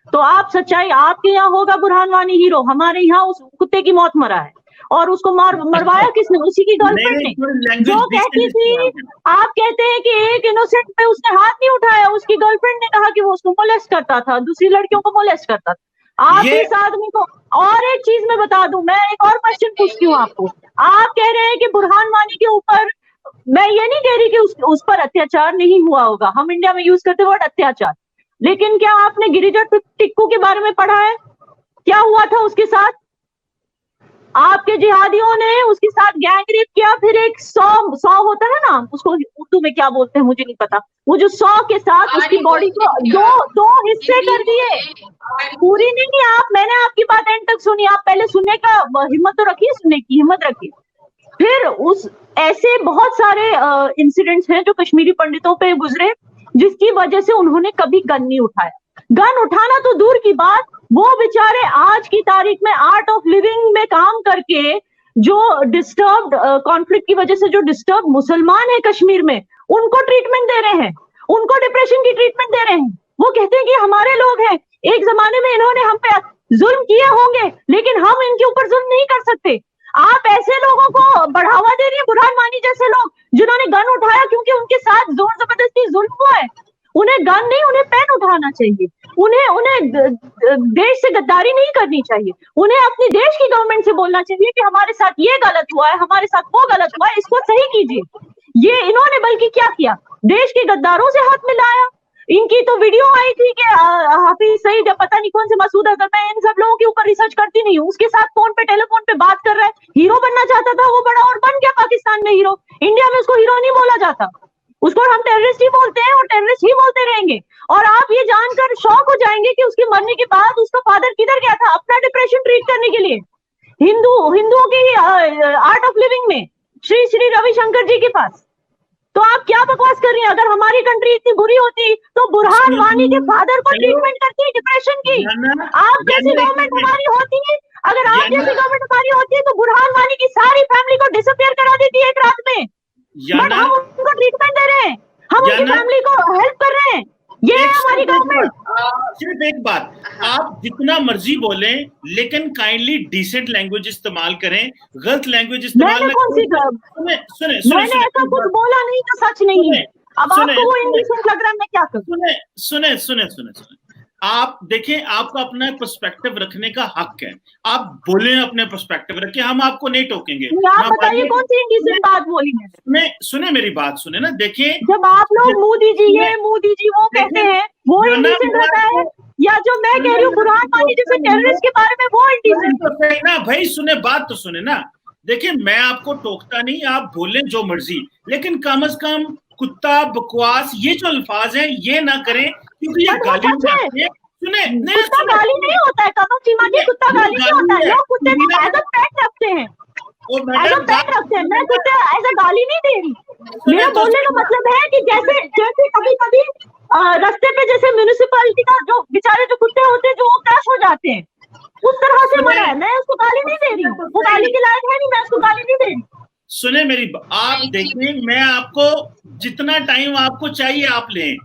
तो आप सच्चाई, आपके यहाँ होगा बुरहान वानी हीरो, हमारे यहाँ उस कुत्ते की मौत मरा है, और उसको मरवाया किसने? उसी की गर्लफ्रेंड ने, जो कहती थी, आप कहते हैं कि एक इनोसेंट पे उसने हाथ नहीं उठाया, उसकी गर्लफ्रेंड ने कहा कि वो उसको मोलेस्ट करता था, दूसरी लड़कियों को मोलेस्ट करता था। आप इस आदमी को, और एक चीज मैं बता दूं, मैं एक और क्वेश्चन पूछती हूँ आपको। आप कह रहे हैं कि बुरहान वानी के ऊपर, मैं ये नहीं कह रही कि उस पर अत्याचार नहीं हुआ होगा, हम इंडिया में यूज करते वर्ड अत्याचार, लेकिन क्या आपने गिरिजा टिक्कू के बारे में पढ़ा है? क्या हुआ था उसके साथ? आपके जिहादियों ने उसके साथ गैंग रेप किया, फिर एक सौ होता है ना, उसको उर्दू में क्या बोलते हैं मुझे नहीं पता, वो जो 100 के साथ उसकी बॉडी को दो हिस्से कर दिए। पूरी नहीं, मैंने आपकी बात एंड तक सुनी, आप पहले सुनने का हिम्मत तो रखिए, सुनने की हिम्मत रखिए। फिर ऐसे बहुत सारे इंसिडेंट्स हैं जो कश्मीरी पंडितों पे गुजरे, जिसकी वजह से उन्होंने कभी गन नहीं उठाया। गन उठाना तो दूर की बात, वो बेचारे आज की तारीख में आर्ट ऑफ लिविंग में काम करके जो डिस्टर्ब्ड कॉन्फ्लिक्ट की वजह से जो डिस्टर्ब मुसलमान है कश्मीर में, उनको ट्रीटमेंट दे रहे हैं, उनको डिप्रेशन की ट्रीटमेंट दे रहे हैं। वो कहते हैं कि हमारे लोग हैं, एक जमाने में इन्होंने हम पे जुल्म किए होंगे, लेकिन हम इनके ऊपर जुल्म नहीं कर सकते। आप ऐसे लोगों को बढ़ावा दे रही है, बुरहान वानी जैसे लोग जिन्होंने गन उठाया क्योंकि उनके साथ जोर जबरदस्ती जुल्म हुआ है। उन्हें गन नहीं, उन्हें पेन उठाना चाहिए, उन्हें देश से गद्दारी नहीं करनी चाहिए, उन्हें अपनी देश की गवर्नमेंट से बोलना चाहिए कि हमारे साथ ये गलत हुआ है, हमारे साथ वो गलत हुआ है, इसको सही कीजिए। ये इन्होंने बल्कि क्या किया, देश के गद्दारों से हाथ मिलाया। इनकी तो वीडियो आई थी कि हाफिज सईद या पता नहीं कौन से मसूद अजहर, मैं इन सब लोगों के ऊपर रिसर्च करती नहीं हूँ, उसके साथ फोन पे टेलीफोन पे बात कर रहा है, हीरो बनना चाहता था वो, बड़ा और बन गया पाकिस्तान में हीरो। इंडिया में उसको हीरो नहीं बोला जाता, उसको हम टेररिस्ट ही बोलते हैं और टेररिस्ट ही बोलते रहेंगे। और आप ये जानकर शॉक हो जाएंगे कि उसके मरने के बाद उसका फादर किधर गया था अपना डिप्रेशन ट्रीट करने के लिए, हिंदुओं के आर्ट ऑफ लिविंग में श्री श्री रविशंकर जी के पास। तो आप क्या बकवास कर रही हैं? अगर हमारी कंट्री इतनी बुरी होती तो बुरहान वानी के फादर को ट्रीटमेंट करती है डिप्रेशन की। आप जैसी गवर्नमेंट हमारी होती है, अगर आप जैसी गवर्नमेंट हमारी होती है तो बुरहान वानी की सारी फैमिली को डिसअपियर करा देती है एक रात में। बट हम उनको ट्रीटमेंट दे रहे हैं, हम उनकी फैमिली को हेल्प कर रहे हैं। ये है हमारी गवर्नमेंट। सिर्फ एक बात, आप जितना मर्जी बोलें लेकिन काइंडली डिसेंट लैंग्वेज इस्तेमाल करें, गलत लैंग्वेज इस्तेमाल मैंने कौन सी मैंने ऐसा कुछ बोला नहीं तो सच नहीं है। अब आपको वो इंडिसेंट लग रहा है, मैं क्या करूं? सुने आप देखें, आपका अपना पर्सपेक्टिव रखने का हक है, आप बोले अपने पर्सपेक्टिव रखें, हम आपको नहीं टोकेंगे। आप बताइए कौन सी इंडिसेंट बात बोली मैंने? सुने मेरी बात, सुने ना, देखें जब आप लोग मोदी जी वो कहते हैं वो इंडिसेंट होता है, या जो मैं कह रही हूँ बुरहान वानी जैसे टेररिस्ट के बारे में वो इंडिसेंट ना? भाई सुने, बात तो सुने ना। देखिए मैं आपको टोकता नहीं, आप बोलें जो मर्जी, लेकिन कम से कम कुत्ता, बकवास, ये जो अल्फाज हैं ये ना करें, क्योंकि ये गाली है। सुने, कुत्ता गाली नहीं होता है कमल चीमा जी, कुत्ता गाली नहीं होता है। लोग कुत्ते को एज अ पेट रखते हैं, एज अ पेट रखते हैं। मैं कुत्ते एज अ गाली नहीं दे रही। मेरा बोलने का मतलब है कि जैसे कभी कभी रास्ते पे जैसे म्युनिसिपैलिटी का जो बेचारे जो कुत्ते होते हैं जो वो क्रैश हो जाते हैं, उस तरह से मरा है। मैं उसको गाली नहीं दे रही हूँ, वो गाली के लायक है नहीं, मैं उसको गाली नहीं दे रही। सुने मेरी आप देखिए, मैं आपको जितना टाइम आपको चाहिए आप लें,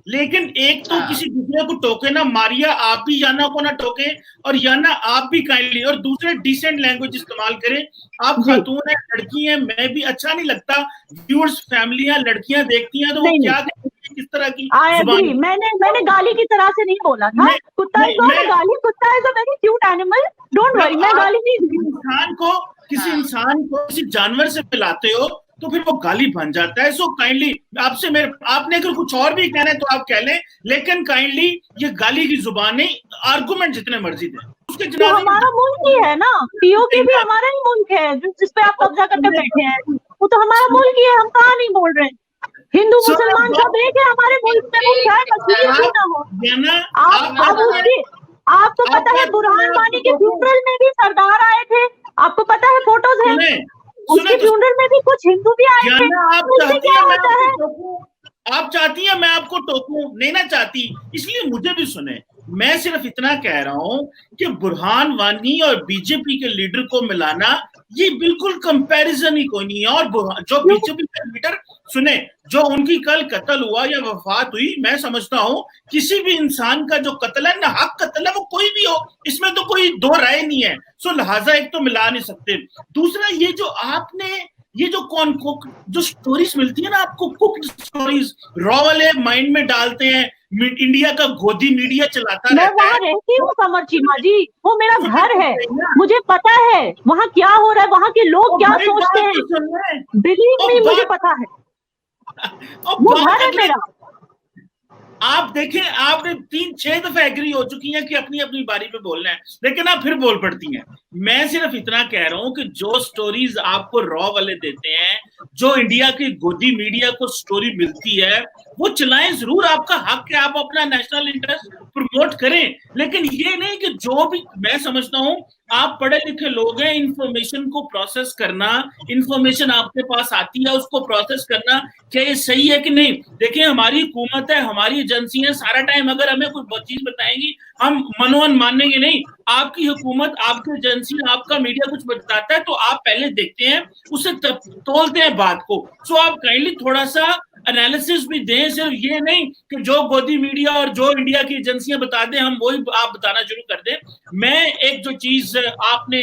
लेकिन एक तो किसी दूसरे को टोके ना, मारिया आप भी याना को ना टोके और याना आप भी काइंडली, और दूसरे डिसेंट लैंग्वेज इस्तेमाल करें। आप खातून है, लड़की है, मैं भी अच्छा नहीं लगता, व्यूअर्स फैमिलियां लड़कियां देखती हैं तो वो क्या किस तरह की जुबान। मैंने गाली की तरह से नहीं बोला था। कुत्ता इज नॉट अ गाली, कुत्ता is a very cute animal, don't worry. मैं गाली नहीं, किसी इंसान को किसी जानवर से मिलाते हो तो फिर वो गाली बन जाता है। सो काइंडली आपसे आपने अगर कुछ और भी कहना है तो आप कह लें, लेकिन काइंडली ये गाली की जुबान नहीं, आर्गुमेंट जितने मर्जी दें। उसके तो हमारा मुल्क ही है ना, पीओके भी हमारा ही मुल्क है जिस पे आप कब्जा करके बैठे हैं, वो तो हमारा मुल्क ही है। हम कहाँ नहीं बोल रहे हैं, हिंदू मुसलमान सब एक है हमारे मुल्क में। वो क्या कश्मीर क्यों ना हो? आपको पता है बुरहान वानी के फ्यूनरल में भी सरदार आए थे, आपको पता है, फोटोज है। उसके फ्यूनरल में भी कुछ हिंदू भी आए थे। आप चाहती हैं मैं आपको टोकूं? नहीं ना चाहती, इसलिए मुझे भी सुने। मैं सिर्फ इतना कह रहा हूं कि बुरहान वानी और बीजेपी के लीडर को मिलाना ये बिल्कुल कंपैरिजन ही कोई नहीं है। और जो बीजेपी का लीडर, सुने, जो उनकी कल कत्ल हुआ या वफात हुई, मैं समझता हूं किसी भी इंसान का जो कत्ल है ना, हक कत्ल है, वो कोई भी हो, इसमें तो कोई दो राय नहीं है। सो लिहाजा एक तो मिला नहीं सकते। दूसरा, ये जो आपने ये जो स्टोरीज मिलती है ना आपको, कुक्ड स्टोरीज, रॉ वाले माइंड में डालते हैं, इंडिया का गोदी मीडिया चलाता रहता है। मैं वहाँ रहती हूँ कमर चीमा जी, वो मेरा घर है, मुझे पता है वहाँ क्या हो रहा है, वहाँ के लोग क्या सोचते हैं। बिलीव मी, मुझे पता है, वो घर है मेरा। आप देखें, आपने 3-6 दफे एग्री हो चुकी हैं कि अपनी अपनी बारी पे बोलना है, लेकिन आप फिर बोल पड़ती हैं। मैं सिर्फ इतना कह रहा हूं कि जो स्टोरीज आपको रॉ वाले देते हैं, जो इंडिया की गोदी मीडिया को स्टोरी मिलती है, वो चलाएं जरूर, आपका हक है, आप अपना नेशनल इंटरेस्ट प्रमोट करें। लेकिन ये नहीं कि जो भी, मैं समझता हूं आप पढ़े लिखे लोग हैं, इंफॉर्मेशन को प्रोसेस करना, इंफॉर्मेशन आपके पास आती है उसको प्रोसेस करना, क्या ये सही है कि नहीं? देखिए हमारी हुकूमत है, हमारी एजेंसी है, सारा टाइम अगर हमें कोई चीज बताएंगी हम मनोवन मानेंगे नहीं। आपकी हुकूमत, आपकी एजेंसी, आपका मीडिया कुछ बताता है तो आप पहले देखते हैं, उसे तोलते हैं बात को। सो आप काइंडली थोड़ा सा एनालिसिस भी दें, सिर्फ ये नहीं कि जो गोदी मीडिया और जो इंडिया की एजेंसियां बता दें हम वही आप बताना शुरू कर दें। मैं एक जो चीज आपने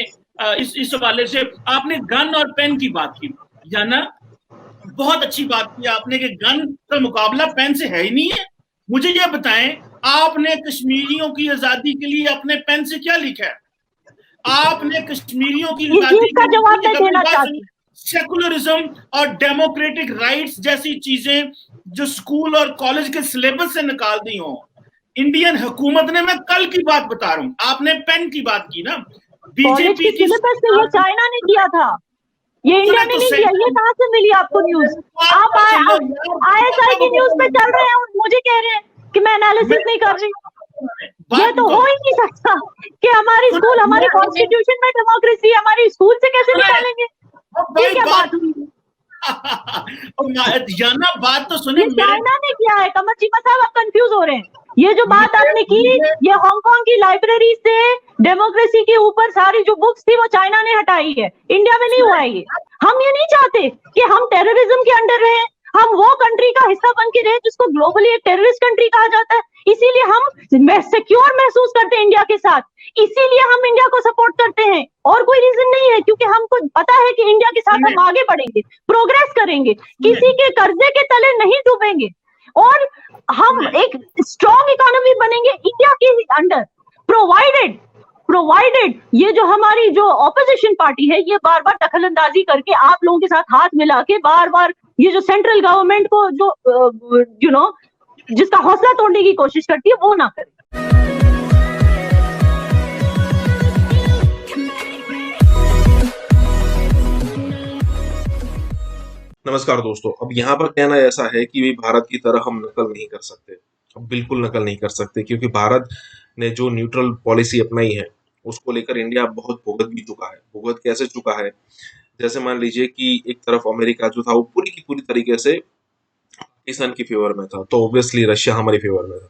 इस हवाले से, आपने गन और पेन की बात की, या ना, बहुत अच्छी बात की आपने कि गन का मुकाबला पेन से है ही नहीं है। मुझे ये बताएं, आपने कश्मीरियों की आजादी के लिए अपने पेन से क्या लिखा है? आपने कश्मीरियों की आजादी का जवाब मैं देना चाहती हूं। सेकुलरिज्म और डेमोक्रेटिक राइट्स जैसी चीजें जो स्कूल और कॉलेज के सिलेबस से निकाल दी हो इंडियन हुकूमत ने, मैं कल की बात बता रहा हूं, आपने पेन की बात की ना, बीजेपी की सिलेबस से ये चाइना ने किया था। ये इंडिया ने नहीं किया। ये कहाँ से मिली आपको न्यूज? आप ISI की न्यूज पे चल रहे हैं और मुझे कह रहे हैं कि मैं एनालिसिस नहीं कर रही। ये तो हो ही नहीं सकता कि हमारी स्कूल, हमारी कॉन्स्टिट्यूशन में डेमोक्रेसी, हमारी स्कूल से कैसे निकालेंगे? ये क्या बात हुई? जाना बात तो सुने, चाइना ने किया है। कमर चीमा साहब, आप कंफ्यूज हो रहे हैं। ये जो बात आपने की, ये हांगकांग की लाइब्रेरी से डेमोक्रेसी के ऊपर सारी जो बुक्स थी वो चाइना ने हटाई है, इंडिया में नहीं हुआ है ये। हम ये नहीं चाहते कि हम टेररिज्म के अंडर रहे, हम वो कंट्री का हिस्सा बन के रहे जिसको ग्लोबली एक टेररिस्ट कंट्री कहा जाता है। इसीलिए हम सिक्योर महसूस करते हैं इंडिया के साथ, इसीलिए हम इंडिया को सपोर्ट करते हैं। और कोई रीजन नहीं है, क्योंकि हमको पता है कि इंडिया के साथ हम आगे बढ़ेंगे, प्रोग्रेस करेंगे, किसी के कर्जे के तले नहीं डूबेंगे और हम एक स्ट्रॉन्ग इकोनॉमी बनेंगे इंडिया के अंडर, प्रोवाइडेड ये जो हमारी जो ऑपोजिशन पार्टी है ये बार बार दखलंदाजी करके आप लोगों के साथ हाथ मिला के बार बार ये जो सेंट्रल गवर्नमेंट को जो जिसका हौसला तोड़ने की कोशिश करती है वो ना करे। नमस्कार दोस्तों, अब यहाँ पर कहना ऐसा है कि भाई भारत की तरह हम नकल नहीं कर सकते, अब बिल्कुल नकल नहीं कर सकते, क्योंकि भारत ने जो न्यूट्रल पॉलिसी अपनाई है उसको लेकर इंडिया बहुत भुगत भी चुका है। भुगत कैसे चुका है? जैसे मान लीजिए कि एक तरफ अमेरिका जो था वो पूरी की पूरी तरीके से पाकिस्तान की फेवर में था, तो ऑब्वियसली रशिया हमारी फेवर में था।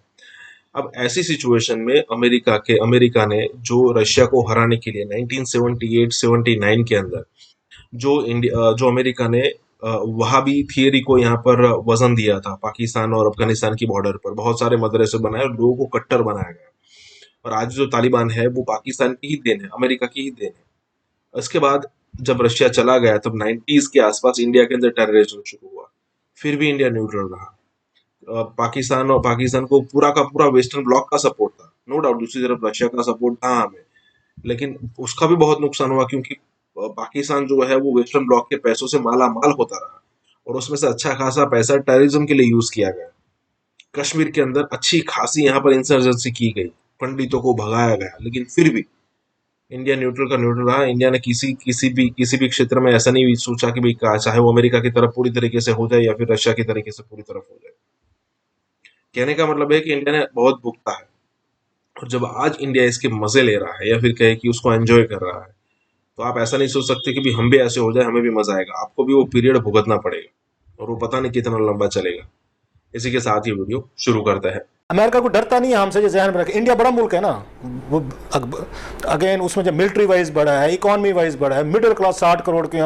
अब ऐसी सिचुएशन में अमेरिका ने जो रशिया को हराने के लिए 1978-79 के अंदर जो अमेरिका ने वहाबी थियरी को यहाँ पर वजन दिया था पाकिस्तान और अफगानिस्तान की बॉर्डर पर, बहुत सारे मदरसे बनाए और लोगों को कट्टर बनाया गया। और आज जो तालिबान है वो पाकिस्तान की ही देन है, अमेरिका की ही देन है। इसके बाद जब रशिया चला गया तब 90s के आसपास इंडिया के अंदर टेररिज्म शुरू हुआ, फिर भी इंडिया न्यूट्रल रहा। पाकिस्तान को पूरा का पूरा वेस्टर्न ब्लॉक का सपोर्ट था, नो डाउट, दूसरी तरफ रशिया का सपोर्ट था हमें, लेकिन उसका भी बहुत नुकसान हुआ क्योंकि पाकिस्तान जो है वो वेस्टर्न ब्लॉक के पैसों से माला माल होता रहा और उसमें से अच्छा खासा पैसा टेररिज्म के लिए यूज किया गया। कश्मीर के अंदर अच्छी खासी यहाँ पर इंसर्जेंसी की गई, पंडितों को भगाया गया, लेकिन फिर भी इंडिया न्यूट्रल का न्यूट्रल रहा। इंडिया ने किसी भी क्षेत्र में ऐसा नहीं सोचा कि भाई चाहे वो अमेरिका की तरफ पूरी तरीके से हो जाए या फिर रशिया की तरीके से पूरी तरफ हो जाए। कहने का मतलब है कि इंडिया ने बहुत भुगता है, और जब आज इंडिया इसके मजे ले रहा है या फिर कहे कि उसको एंजॉय कर रहा है, तो आप ऐसा नहीं सोच सकते कि भी हम भी ऐसे हो जाए, हमें भी मजा आएगा। आपको भी वो पीरियड भुगतना पड़ेगा और वो पता नहीं कितना लंबा चलेगा। इसी के साथ ये वीडियो शुरू करते हैं। अमेरिका को डरता नहीं है हमसे, जो ज़हन में रखे। इंडिया बड़ा मुल्क है ना, वो अगेन उसमें जब मिलिट्री वाइज बड़ा है, इकॉनमी वाइज बड़ा है, मिडिल क्लास 60 करोड़ के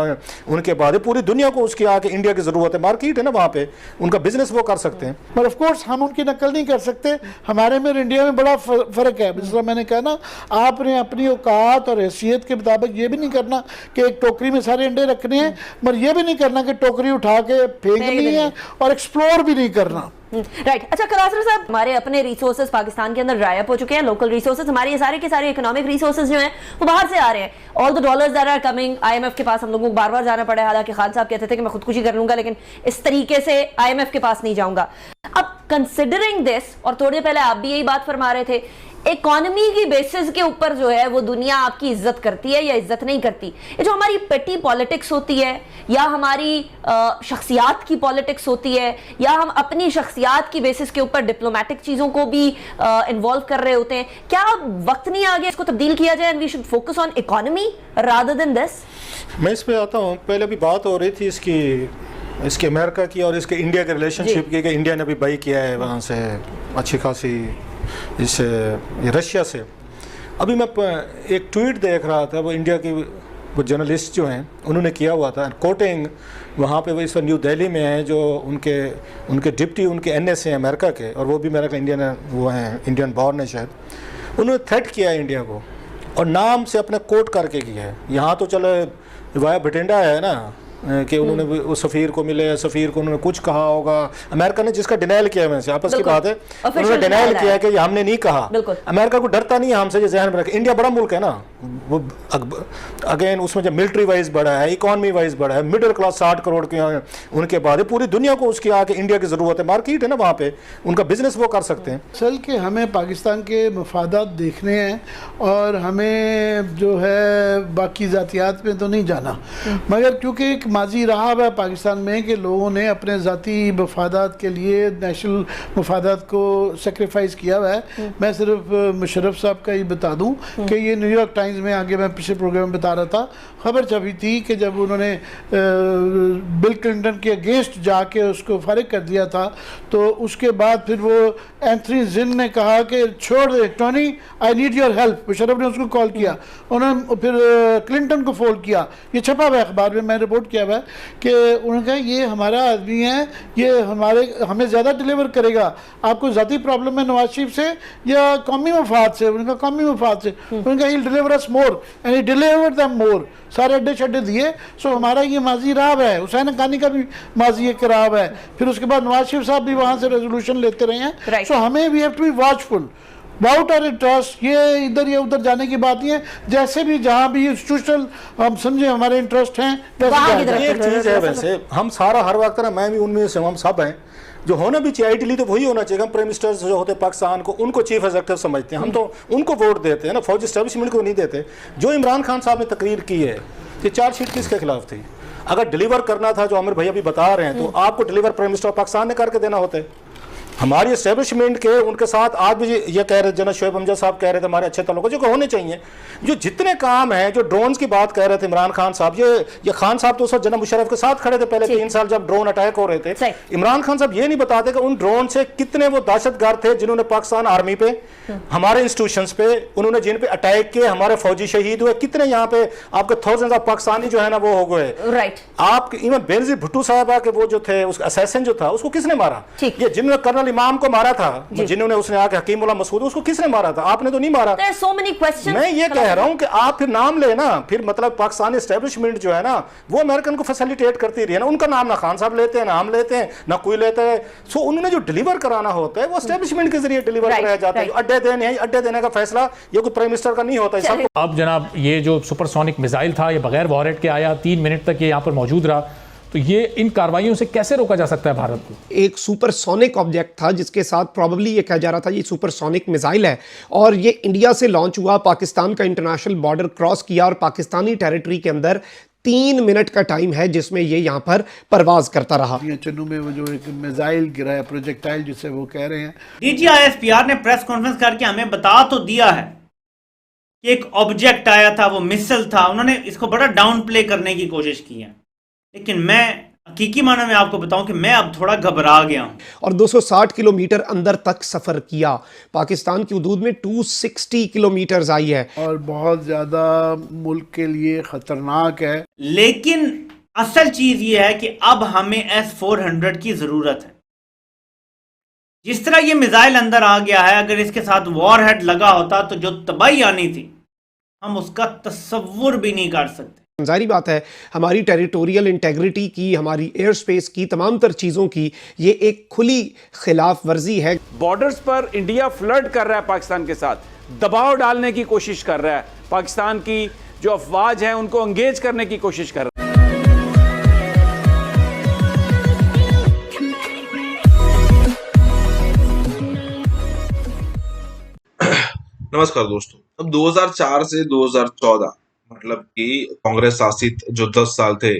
उनके बाद है, पूरी दुनिया को उसकी आके इंडिया की ज़रूरत है, मार्केट है ना वहाँ पे, उनका बिजनेस वो कर सकते हैं। पर ऑफ कोर्स हम उनकी नकल नहीं कर सकते। हमारे में और इंडिया में बड़ा फ़र्क है। जिस तरह मैंने कहा ना, आपने अपनी औकात और हैसियत के मुताबिक ये भी नहीं करना कि एक टोकरी में सारे अंडे रखने हैं, मगर ये भी नहीं करना कि टोकरी उठा के फेंकनी है और एक्सप्लोर भी नहीं करना। राइट अच्छा कलासर साहब, हमारे अपने रिसोर्सेज पाकिस्तान के अंदर ड्राई अप हो चुके हैं। लोकल रिसोर्सेज, हमारे ये सारे के सारे इकोनॉमिक रिसोर्सेज जो हैं वो बाहर से आ रहे हैं। All the dollars that are coming, IMF के पास हम लोगों को बार बार जाना पड़ा है। हालांकि खान साहब कहते थे कि मैं खुदकुशी कर लूंगा, लेकिन इस तरीके से IMF के पास नहीं जाऊंगा। अब कंसिडरिंग दिस, और थोड़ी पहले आप भी यही बात फरमा रहे थे, इकोनॉमी की बेसिस के ऊपर जो है वो दुनिया आपकी इज्जत करती है या इज्जत नहीं करती। ये जो हमारी पेटी पॉलिटिक्स होती है या हमारी शख्सियात की पॉलिटिक्स होती है, या हम अपनी शख्सियात की बेसिस के ऊपर डिप्लोमेटिक चीजों को भी इन्वॉल्व कर रहे होते हैं, क्या वक्त नहीं आ गया इसको तब्दील किया जाए and we should focus on economy rather than this? मैं इस पे आता हूँ। पहले भी बात हो रही थी इसके अमेरिका की और इसके इंडिया के रिलेशनशिप की, कि इंडिया ने भी बाई किया है वहाँ से अच्छी खासी इस रशिया से। अभी मैं एक ट्वीट देख रहा था, वो इंडिया की वो जर्नलिस्ट जो हैं उन्होंने किया हुआ था, कोटिंग वहाँ पे वो इस न्यू दिल्ली में हैं, जो उनके डिप्टी उनके NS हैं अमेरिका के, और वो भी मेरा इंडियन वो हैं, इंडियन बॉर्न है शायद। उन्होंने थ्रेट किया है इंडिया को और नाम से अपने कोट करके किया है। यहाँ तो चलो वाया भटिंडा है ना कि उन्होंने उस सफ़ीर को मिले, सफ़ीर को उन्होंने कुछ कहा होगा। अमेरिका ने जिसका डिनाइल किया है, आपस की बात है, उन्होंने डिनाइल किया कि हमने नहीं कहा। अमेरिका को डरता नहीं है हमसे, जो ज़हन में रखे। इंडिया बड़ा मुल्क है ना, वो अगेन उसमें जब मिलिट्री वाइज बढ़ा है, इकॉनमी वाइज बढ़ा है, मिडिल क्लास 60 करोड़ के उनके बाद पूरी दुनिया को उसकी आके इंडिया की ज़रूरत है, मार्केट है ना वहाँ पे, उनका बिजनेस वो कर सकते हैं। असल के हमें पाकिस्तान के मफादात देखने हैं और हमें जो है बाकी ज़ातियात में तो नहीं जाना, मगर क्योंकि एक माजी रहा है पाकिस्तान में कि लोगों ने अपने ज़ाती मफादात के लिए नेशनल मफादात को सेक्रीफाइस किया हुआ है। मैं सिर्फ मुशर्रफ साहब का ही बता दूं कि ये न्यूयॉर्क टाइम्स में आगे मैं पिछले प्रोग्राम में बता रहा था, खबर छपी थी कि जब उन्होंने बिल क्लिंटन के अगेंस्ट जाके उसको फारिग कर दिया था, तो उसके बाद फिर वो एंथनी जिन ने कहा कि छोड़ दे Tony, I need your help. Musharraf ने उसको कॉल किया, उन्होंने फिर क्लिंटन को फोन किया, ये छपा हुआ है अखबार में, मैं रिपोर्ट किया हुआ है कि उन्होंने कहा ये हमारा आदमी है, ये हमें ज़्यादा डिलीवर करेगा, आपको ज़ाती प्रॉब्लम है नवाज शरीफ से या कौमी मफाद से? उनका कौमी मफाद से। उनका he deliver us more and he deliver them more, सारे अड्डे शड्डे दिए। सो हमारा ये माजी राब है, हुसैन हक्कानी का भी माजी एक राब है, फिर उसके बाद नवाज शरीफ साहब भी वहाँ से रेजोल्यूशन लेते रहे हैं। सो हमें we have to be watchful about our interest. ये इधर या उधर जाने की बात नहीं है, जैसे भी जहाँ भी इंस्टीट्यूशनल हम समझे हमारे इंटरेस्ट हैं। एक चीज़ है वैसे, हम सारा हर वक्त ना, मैं भी उनमें से, हम सब हैं जो होना भी चाहिए, आइडियली तो वही होना चाहिए। हम प्राइम मिनिस्टर जो होते हैं पाकिस्तान को, उनको चीफ एग्जीक्यूटिव समझते हैं, हम तो उनको वोट देते हैं ना, फौजी एस्टेब्लिशमेंट को नहीं देते। जो इमरान खान साहब ने तकरीर की है कि चार्जशीट किसके खिलाफ थी? अगर डिलीवर करना था जो आमिर भैया भी बता रहे हैं, तो आपको डिलीवर प्राइम मिनिस्टर पाकिस्तान ने करके देना होता है। हमारी एस्टेब्लिशमेंट के उनके साथ आज भी ये कह रहे, जनरल शोएब हमजा साहब कह रहे थे हमारे अच्छे ताल्लुक जो होने चाहिए। जो जितने काम हैं, जो ड्रोन्स की बात कह रहे थे इमरान खान साहब, ये खान साहब तो उस वक्त जनरल मुशर्रफ के साथ खड़े थे पहले 3 साल जब ड्रोन अटैक हो रहे थे। इमरान खान साहब ये नहीं बताते कि उन ड्रोन से कितने वो दहशतगर्द थे जिन्होंने पाकिस्तान आर्मी पे, हमारे इंस्टीट्यूशंस पे, उन्होंने जिन पे अटैक किए, हमारे फौजी शहीद हुए, कितने यहाँ पे आपके थाउजेंड्स ऑफ पाकिस्तानी जो है ना वो हो गए। राइट, आप इवन बेनजीर भुट्टो साहब के वो जो थे, उस असैसिन जो था, उसको किसने मारा? ये जिन्होंने कर्नल इमाम को मारा था, जिन्होंने उसने आके हकीमुल्लाह मसूद, उसको किसने मारा था? आपने तो नहीं मारा। so many questions। मैं ये कह रहा हूं कि आप फिर नाम लेना, फिर मतलब पाकिस्तानी एस्टेब्लिशमेंट जो है ना वो अमेरिकन को फैसिलिटेट करती रही है ना, उनका नाम ना खान साहब लेते हैं, ना हम लेते हैं, ना कोई लेता है। सो उन्होंने जो डिलीवर कराना होता है वो एस्टेब्लिशमेंट के जरिए डिलीवर कराया जाता है। अड्डे देने का फैसला ये कोई प्राइम मिनिस्टर का नहीं होता है। अब जनाब ये जो सुपरसोनिक मिसाइल था ये बगैर वॉरेट के आया, 3 मिनट तक ये यहाँ पर मौजूद रहा, तो ये इन कार्रवाइयों से कैसे रोका जा सकता है भारत को? एक सुपरसोनिक ऑब्जेक्ट था जिसके साथ प्रॉबली ये कहा जा रहा था ये सुपरसोनिक मिसाइल है, और ये इंडिया से लॉन्च हुआ, पाकिस्तान का इंटरनेशनल बॉर्डर क्रॉस किया और पाकिस्तानी टेरिटरी के अंदर 3 मिनट का टाइम है जिसमें ये यहाँ पर परवाज करता रहा। चन्नू में वो जो एक मिसाइल गिरा है, प्रोजेक्टाइल जिसे वो कह रहे हैं, DGISPR ने प्रेस कॉन्फ्रेंस करके हमें बता तो दिया है कि एक ऑब्जेक्ट आया था, वो मिसाइल था। उन्होंने इसको बड़ा डाउन प्ले करने की कोशिश की है, लेकिन मैं हकीकी माना में आपको बताऊं कि मैं अब थोड़ा घबरा गया हूं। और 260 किलोमीटर अंदर तक सफर किया, पाकिस्तान की हदूद में 260 किलोमीटर आई है और बहुत ज्यादा मुल्क के लिए खतरनाक है। लेकिन असल चीज ये है कि अब हमें S-400 की जरूरत है। जिस तरह ये मिसाइल अंदर आ गया है, अगर इसके साथ वॉरहेड लगा होता तो जो तबाही आनी थी हम उसका तस्वुर भी नहीं कर सकते। जाहिर बात है हमारी टेरिटोरियल इंटेग्रिटी की, हमारी एयर स्पेस की, तमाम तर चीज़ों की ये एक खुली खिलाफ वर्जी है। बॉर्डर्स पर इंडिया फ्लर्ट कर रहा है पाकिस्तान के साथ, दबाव डालने की कोशिश कर रहा है, पाकिस्तान की जो अफवाज हैं उनको एंगेज करने की कोशिश कर रहा है। नमस्कार दोस्तों, अब 2004 से 2014 मतलब कि कांग्रेस शासित जो 10 साल थे,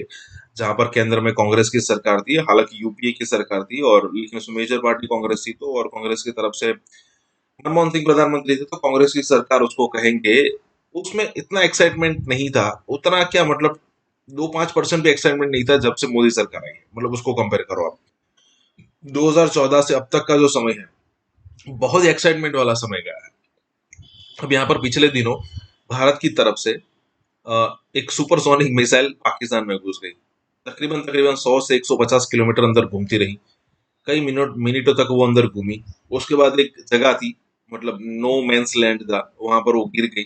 जहां पर केंद्र में कांग्रेस की सरकार थी, हालांकि यूपीए की सरकार थी और लेकिन उसमें मेजर पार्टी कांग्रेस थी, तो और कांग्रेस की तरफ से मनमोहन सिंह प्रधानमंत्री थे, तो कांग्रेस की सरकार उसको कहेंगे, उसमें इतना एक्साइटमेंट नहीं था। उतना क्या मतलब 2-5% भी एक्साइटमेंट नहीं था जब से मोदी सरकार आई है। मतलब उसको कंपेयर करो आप 2014 से अब तक का जो समय है, बहुत ही एक्साइटमेंट वाला समय गया है। अब यहाँ पर पिछले दिनों भारत की तरफ से एक सुपरसोनिक मिसाइल पाकिस्तान में घुस गई, तकरीबन 100 से 150 किलोमीटर अंदर घूमती रही, कई मिनटों तक वो अंदर घूमी। उसके बाद एक जगह थी, मतलब नो मैंस लैंड था, वहां पर वो गिर गई।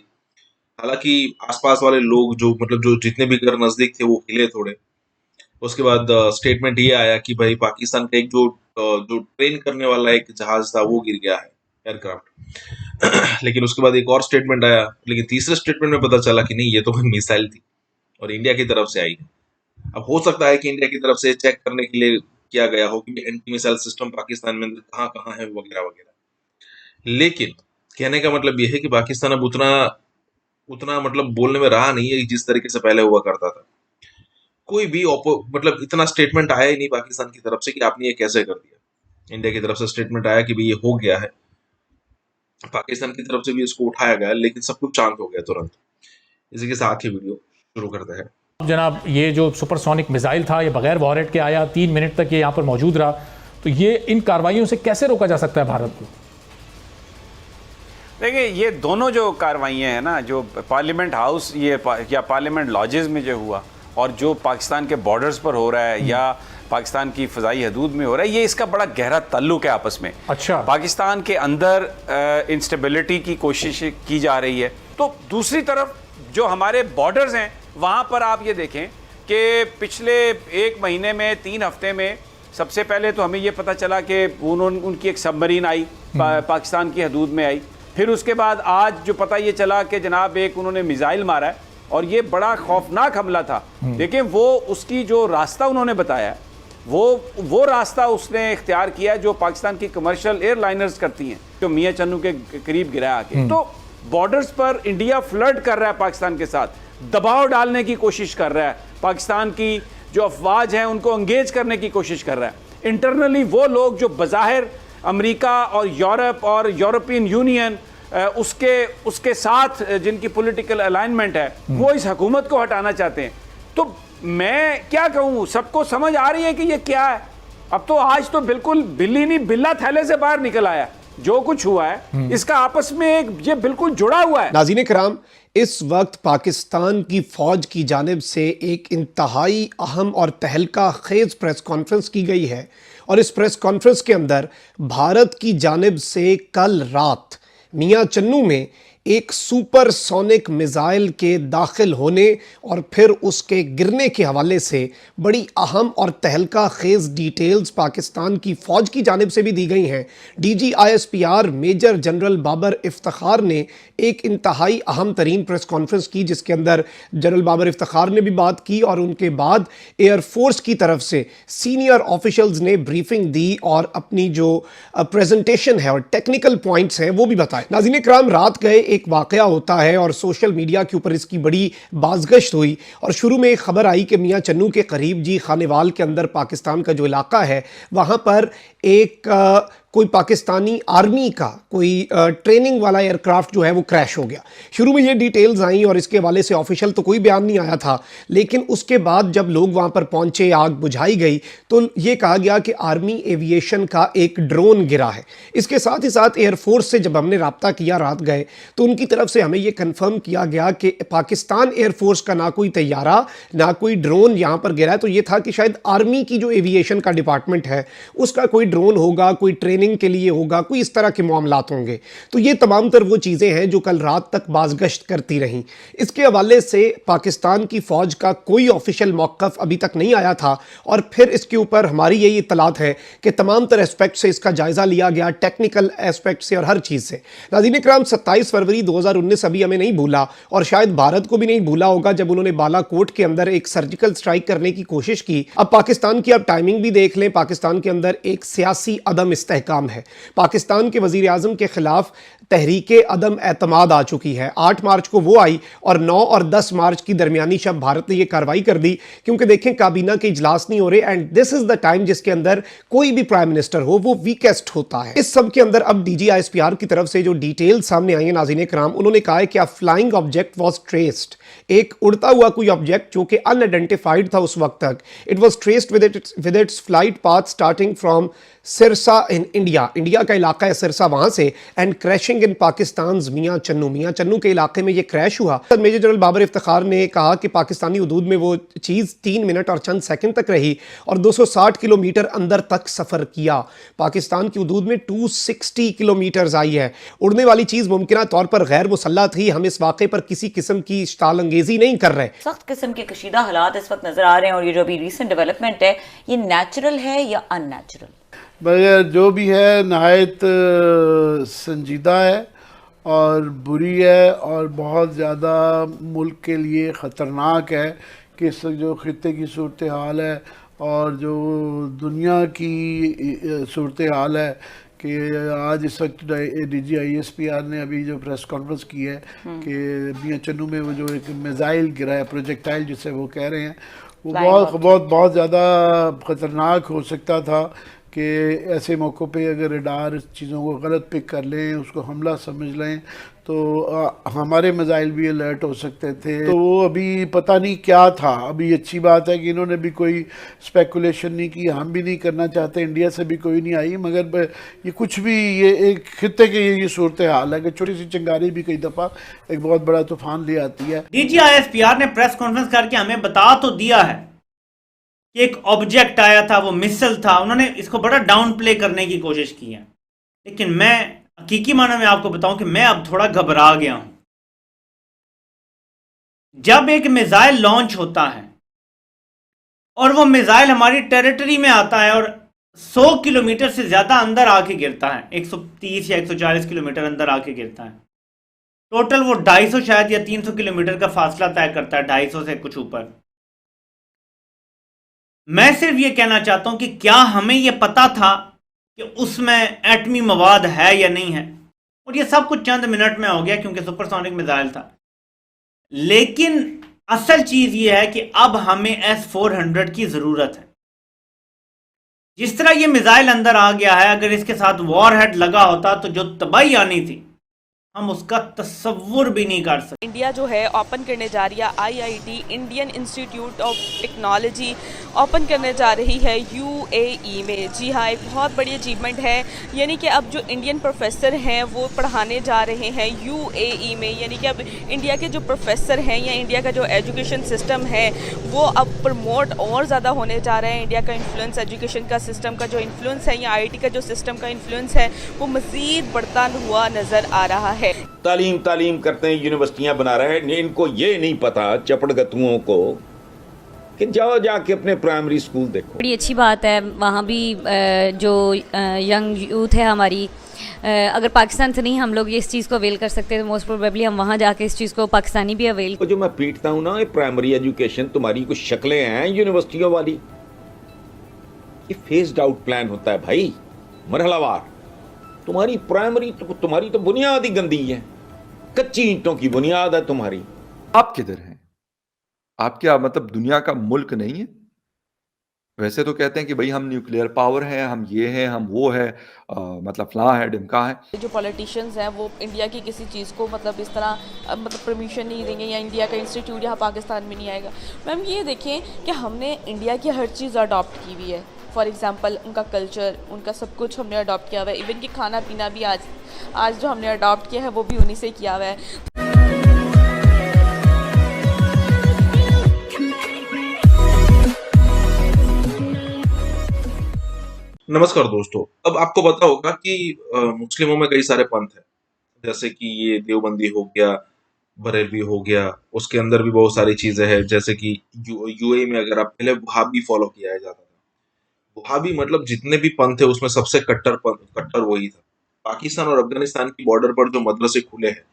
हालांकि आसपास वाले लोग जो मतलब जो जितने भी घर नजदीक थे वो हिले थोड़े। उसके बाद स्टेटमेंट ये आया कि भाई पाकिस्तान का एक जो ट्रेन करने वाला एक जहाज था वो गिर गया है, एयरक्राफ्ट। लेकिन उसके बाद एक और स्टेटमेंट आया, लेकिन तीसरे स्टेटमेंट में पता चला कि नहीं, ये तो मिसाइल थी और इंडिया की तरफ से आई है। अब हो सकता है कि इंडिया की तरफ से चेक करने के लिए किया गया हो कि एंटी मिसाइल सिस्टम पाकिस्तान में कहाँ कहाँ है वगैरह वगैरह। लेकिन कहने का मतलब ये है कि पाकिस्तान अब उतना उतना मतलब बोलने में रहा नहीं है जिस तरीके से पहले हुआ करता था। कोई भी मतलब इतना स्टेटमेंट आया ही नहीं पाकिस्तान की तरफ से कि आपने ये कैसे कर दिया। इंडिया की तरफ से स्टेटमेंट आया कि भाई ये हो गया है, पाकिस्तान की तरफ से भी इसको उठाया गया, लेकिन सब कुछ शांत हो गया तुरंत। इसी के साथ ही वीडियो शुरू करते हैं। जनाब, ये जो सुपरसोनिक मिसाइल था ये बगैर वॉरेट के आया, 3 मिनट तक ये यहाँ पर मौजूद रहा, तो ये इन कार्रवाइयों से कैसे रोका जा सकता है भारत को? देखिए, ये दोनों जो कार्रवाइयाँ हैं ना, जो पार्लियामेंट हाउस या पार्लियामेंट लॉजेस में जो हुआ और जो पाकिस्तान के बॉर्डर्स पर हो रहा है या पाकिस्तान की फ़ज़ाई हदूद में हो रहा है, ये इसका बड़ा गहरा ताल्लुक है आपस में। अच्छा। पाकिस्तान के अंदर इंस्टेबिलिटी की कोशिश की जा रही है, तो दूसरी तरफ जो हमारे बॉर्डर्स हैं वहाँ पर आप ये देखें कि पिछले 1 महीने में 3 हफ्ते में सबसे पहले तो हमें ये पता चला कि उनकी एक सबमरीन आई, पाकिस्तान की हदूद में आई। फिर उसके बाद आज जो पता ये चला कि जनाब एक उन्होंने मिसाइल मारा है और ये बड़ा खौफनाक हमला था। लेकिन वो उसकी जो रास्ता उन्होंने बताया, वो रास्ता उसने इख्तियार किया जो पाकिस्तान की कमर्शियल एयरलाइनर्स करती हैं, जो मियां चन्नू के करीब गिरा आके। तो बॉर्डर्स पर इंडिया फ्लर्ट कर रहा है पाकिस्तान के साथ, दबाव डालने की कोशिश कर रहा है, पाकिस्तान की जो अफवाज हैं उनको एंगेज करने की कोशिश कर रहा है। इंटरनली वो लोग जो बज़ाहिर अमेरिका और यूरोप और यूरोपियन यूनियन उसके साथ जिनकी पॉलिटिकल अलाइनमेंट है, वो इस हुकूमत को हटाना चाहते हैं। तो मैं क्या कहूँ, सबको समझ आ रही है कि ये क्या है। अब तो आज तो बिल्कुल बिल्ली नहीं बिल्ला थैले से बाहर निकल आया। जो कुछ हुआ है इसका आपस में ये बिल्कुल जुड़ा हुआ है। नाज़रीन किराम, इस वक्त पाकिस्तान की फौज की जानिब से एक इंतहाई अहम और तहलका खेज प्रेस कॉन्फ्रेंस की गई है और इस प्रेस कॉन्फ्रेंस के अंदर भारत की जानिब से कल रात मियां चन्नू में एक सुपरसोनिक मिसाइल के दाखिल होने और फिर उसके गिरने के हवाले से बड़ी अहम और तहलका खेज डिटेल्स पाकिस्तान की फ़ौज की जानिब से भी दी गई हैं। DGISPR major general Babar Iftikhar ने एक इंतहाई अहम तरीन प्रेस कॉन्फ्रेंस की, जिसके अंदर जनरल बाबर इफ्तिखार ने भी बात की और उनके बाद एयरफोर्स की तरफ से सीनियर ऑफिशल्स ने ब्रीफिंग दी और अपनी जो प्रेजेंटेशन है और टेक्निकल पॉइंट्स हैं वो भी बताए। नाज़रीन इकराम, रात गए एक वाकया होता है और सोशल मीडिया के ऊपर इसकी बड़ी बाज़गश्त हुई और शुरू में एक खबर आई कि मियां चन्नू के करीब जी खानेवाल के अंदर पाकिस्तान का जो इलाका है वहाँ पर एक कोई पाकिस्तानी आर्मी का कोई ट्रेनिंग वाला एयरक्राफ्ट जो है वो क्रैश हो गया। शुरू में ये डिटेल्स आई और इसके हवाले से ऑफिशियल तो कोई बयान नहीं आया था, लेकिन उसके बाद जब लोग वहाँ पर पहुँचे, आग बुझाई गई, तो ये कहा गया कि आर्मी एविएशन का एक ड्रोन गिरा है। इसके साथ ही साथ एयरफोर्स से जब हमने रब्ता किया रात गए तो उनकी तरफ से हमें ये कन्फर्म किया गया कि पाकिस्तान एयरफोर्स का ना कोई तैयारा ना कोई ड्रोन यहाँ पर गिरा है। तो ये था कि शायद आर्मी की जो एविएशन का डिपार्टमेंट है उसका कोई ड्रोन होगा, कोई ट्रेनिंग के लिए होगा, कोई इस तरह के मामलात होंगे। तो ये तमाम तर वो चीज़ें हैं जो कल रात तक बाज़गश्त करती रहीं। इसके हवाले से पाकिस्तान की फ़ौज का कोई ऑफिशियल मौक़िफ़ अभी तक नहीं आया था और फिर इसके ऊपर हमारी यही इत्तलात है कि तमाम तर एस्पेक्ट से इसका जायज़ा लिया गया, टेक्निकल एस्पेक्ट से और हर चीज़ से। नाज़रीन इकराम, 27 फरवरी 2019 अभी हमें नहीं भूला और शायद भारत को भी नहीं भूला होगा जब उन्होंने बालाकोट के अंदर एक सर्जिकल स्ट्राइक करने की कोशिश की। अब पाकिस्तान की आप टाइमिंग भी देख लें, पाकिस्तान के अंदर एक सियासी अदम इस्तेहकाम है। पाकिस्तान के वजीर आज़म के खिलाफ तहरीके अदम एतमाद आ चुकी है। 8 मार्च को वो आई और 9 और 10 मार्च की दरमियानी शब भारत ने ये कार्रवाई कर दी, क्योंकि देखें काबीना के इजलास नहीं हो रहे and this is the time जिसके अंदर कोई भी प्राइम मिनिस्टर हो वो वीकेस्ट होता है। इस सब के अंदर अब DGISPR की तरफ से जो डिटेल सामने आई है नाज़रीन किराम, उन्होंने कहा है कि a flying object was traced, एक उड़ता हुआ कोई ऑब्जेक्ट जो कि अनआइडेंटिफाइड था उस वक्त तक, it was traced with its flight path starting from Sirsa in India, India का इलाका है सिरसा वहां से, एंड क्रैशिंग इन पाकिस्तान मियां चन्नू के इलाके में ये क्रैश हुआ। मेजर जनरल बाबर इफ्तिखार ने कहा कि पाकिस्तानी हदूद में वो चीज़ 3 मिनट और चंद सेकंड तक रही और 260 किलोमीटर अंदर तक सफ़र किया। पाकिस्तान की हदूद में 260 किलोमीटर आई है। उड़ने वाली चीज़ मुमकिन तौर पर गैर मुसल्लह थी। हम इस वाक़े पर किसी किस्म की इश्ताल अंगेजी नहीं कर रहे। सख्त किस्म के कशीदा हालात इस वक्त नजर आ रहे हैं और ये जो अभी रिसेंट डेवलपमेंट है ये नेचुरल है या अननेचुरल? जो भी है नहायत संजीदा है और बुरी है और बहुत ज़्यादा मुल्क के लिए ख़तरनाक है कि इस जो ख़ित्ते की सूरत हाल है और जो दुनिया की सूरत हाल है कि आज इस वक्त DGISPR ने अभी जो प्रेस कॉन्फ्रेंस की है कि मियां चन्नू में वो जो एक मिसाइल गिरा है, प्रोजेक्टाइल जिसे वो कह रहे हैं, वो बहुत ज़्यादा ख़तरनाक हो सकता था कि ऐसे मौक़ों पे अगर रडार चीज़ों को गलत पिक कर लें, उसको हमला समझ लें तो हमारे मिसाइल भी अलर्ट हो सकते थे। तो वो अभी पता नहीं क्या था। अभी अच्छी बात है कि इन्होंने भी कोई स्पेकुलेशन नहीं की, हम भी नहीं करना चाहते, इंडिया से भी कोई नहीं आई, मगर ये कुछ भी ये एक खित्ते के ये सूरत हाल है कि छोटी सी चिंगारी भी कई दफ़ा एक बहुत बड़ा तूफान ले आती है। DGISPR ने प्रेस कॉन्फ्रेंस करके हमें बता तो दिया है कि एक ऑब्जेक्ट आया था, वो मिसल था, उन्होंने इसको बड़ा डाउन प्ले करने की कोशिश की है, लेकिन मैं हकीकी मानो में आपको बताऊं कि मैं अब थोड़ा घबरा गया हूं। जब एक मिसाइल लॉन्च होता है और वो मिसाइल हमारी टेरिटरी में आता है और 100 किलोमीटर से ज्यादा अंदर आके गिरता है, 130 या 140 किलोमीटर अंदर आके गिरता है, टोटल वो 250 शायद या 300 किलोमीटर का फासला तय करता है, 250 से कुछ ऊपर। मैं सिर्फ ये कहना चाहता हूं कि क्या हमें यह पता था कि उसमें एटमी मवाद है या नहीं है, और ये सब कुछ चंद मिनट में हो गया क्योंकि सुपरसोनिक मिसाइल था। लेकिन असल चीज ये है कि अब हमें S-400 की जरूरत है। जिस तरह ये मिसाइल अंदर आ गया है, अगर इसके साथ वॉरहेड लगा होता तो जो तबाही आनी थी हम उसका तस्वुर भी नहीं कर सकते। इंडिया जो है ओपन करने जा रही है IIT Indian institute of technology open करने जा रही है UAE में। जी हाँ, एक बहुत बड़ी अचीवमेंट है, यानी कि अब जो इंडियन प्रोफेसर हैं वो पढ़ाने जा रहे हैं UAE में, यानी कि अब इंडिया के जो प्रोफेसर हैं या इंडिया का जो एजुकेशन सिस्टम है वो अब प्रमोट और ज़्यादा होने जा रहा है। इंडिया का इन्फ्लुएंस, एजुकेशन का सिस्टम का जो इन्फ्लुएंस है या IIT का जो सिस्टम का इन्फ्लुएंस है वो मज़ीद बढ़ता हुआ नज़र आ रहा है। तालीम करते हैं, यूनिवर्सिटियां बना रहे हैं, इनको ये नहीं पता चपड़गतुओं को कि जाओ जाके अपने प्राइमरी स्कूल देखो। बड़ी अच्छी बात है, वहाँ भी जो यंग यूथ है हमारी, अगर पाकिस्तान से नहीं हम लोग इस चीज़ को अवेल कर सकते तो मोस्ट प्रोबेबली हम वहाँ जाके इस चीज़ को पाकिस्तानी भी अवेल। जो मैं पीटता हूँ ना, ये प्राइमरी एजुकेशन तुम्हारी कुछ शक्लें हैं यूनिवर्सिटियों वाली, ये फेस्ड आउट प्लान होता है भाई, मरहलावार। तुम्हारी प्राइमरी तुम्हारी तो बुनियाद ही गंदी है, कच्ची ईंटों की बुनियाद है तुम्हारी। आप किधर हैं? आप क्या मतलब दुनिया का मुल्क नहीं है? वैसे तो कहते हैं कि भाई हम न्यूक्लियर पावर है, हम ये है, हम वो है, मतलब फलां है, ढिमका है। जो पॉलिटिशियंस हैं वो इंडिया की किसी चीज़ को मतलब इस तरह मतलब परमिशन नहीं देंगे या इंडिया का इंस्टीट्यूट यहाँ पाकिस्तान में नहीं आएगा। मैम ये देखें कि हमने इंडिया की हर चीज़ अडॉप्ट की हुई है। फॉर एग्ज़ाम्पल उनका कल्चर, उनका सब कुछ हमने अडॉप्ट किया हुआ है। इवन कि खाना पीना भी आज जो हमने अडॉप्ट किया है वो भी उन्हीं से किया हुआ है। नमस्कार दोस्तों, अब आपको पता होगा कि मुस्लिमों में कई सारे पंथ हैं, जैसे कि ये देवबंदी हो गया, बरेलवी हो गया, उसके अंदर भी बहुत सारी चीजें हैं, जैसे कि UAE में अगर आप पहले वहाबी फॉलो किया जाता था। वहाबी मतलब जितने भी पंथ थे उसमें सबसे कट्टर वही था। पाकिस्तान और अफगानिस्तान की बॉर्डर पर जो मदरसे खुले हैं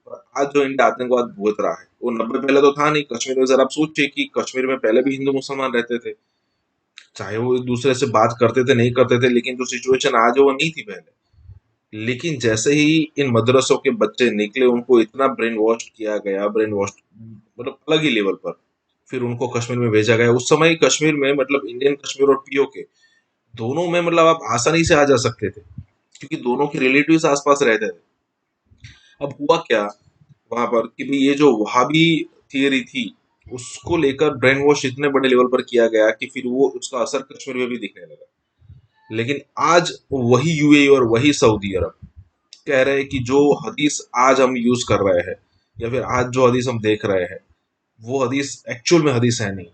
और आज जो इंडिया आतंकवाद भुगत रहा है, वो 90 पहले तो था नहीं। कश्मीर में जरा आप सोचिए कि कश्मीर में पहले भी हिंदू मुसलमान रहते थे, चाहे वो एक दूसरे से बात करते थे नहीं करते थे, लेकिन जो सिचुएशन आज है वो नहीं थी पहले। लेकिन जैसे ही इन मदरसों के बच्चे निकले, उनको इतना ब्रेन वॉश किया गया, ब्रेन वॉश मतलब अलग ही लेवल पर, फिर उनको कश्मीर में भेजा गया। उस समय कश्मीर में मतलब इंडियन कश्मीर और POK दोनों में मतलब आप आसानी से आ जा सकते थे क्योंकि दोनों के रिलेटिव्स आसपास रहते थे। अब हुआ क्या वहां पर कि भाई ये जो वहाबी थियरी थी उसको लेकर ब्रेन वॉश इतने बड़े लेवल पर किया गया कि फिर वो उसका असर कश्मीर में भी दिखने लगा। लेकिन आज वही UAE और वही सऊदी अरब कह रहे हैं कि जो हदीस आज हम यूज कर रहे हैं या फिर आज जो हदीस हम देख रहे हैं वो हदीस एक्चुअल में हदीस है नहीं।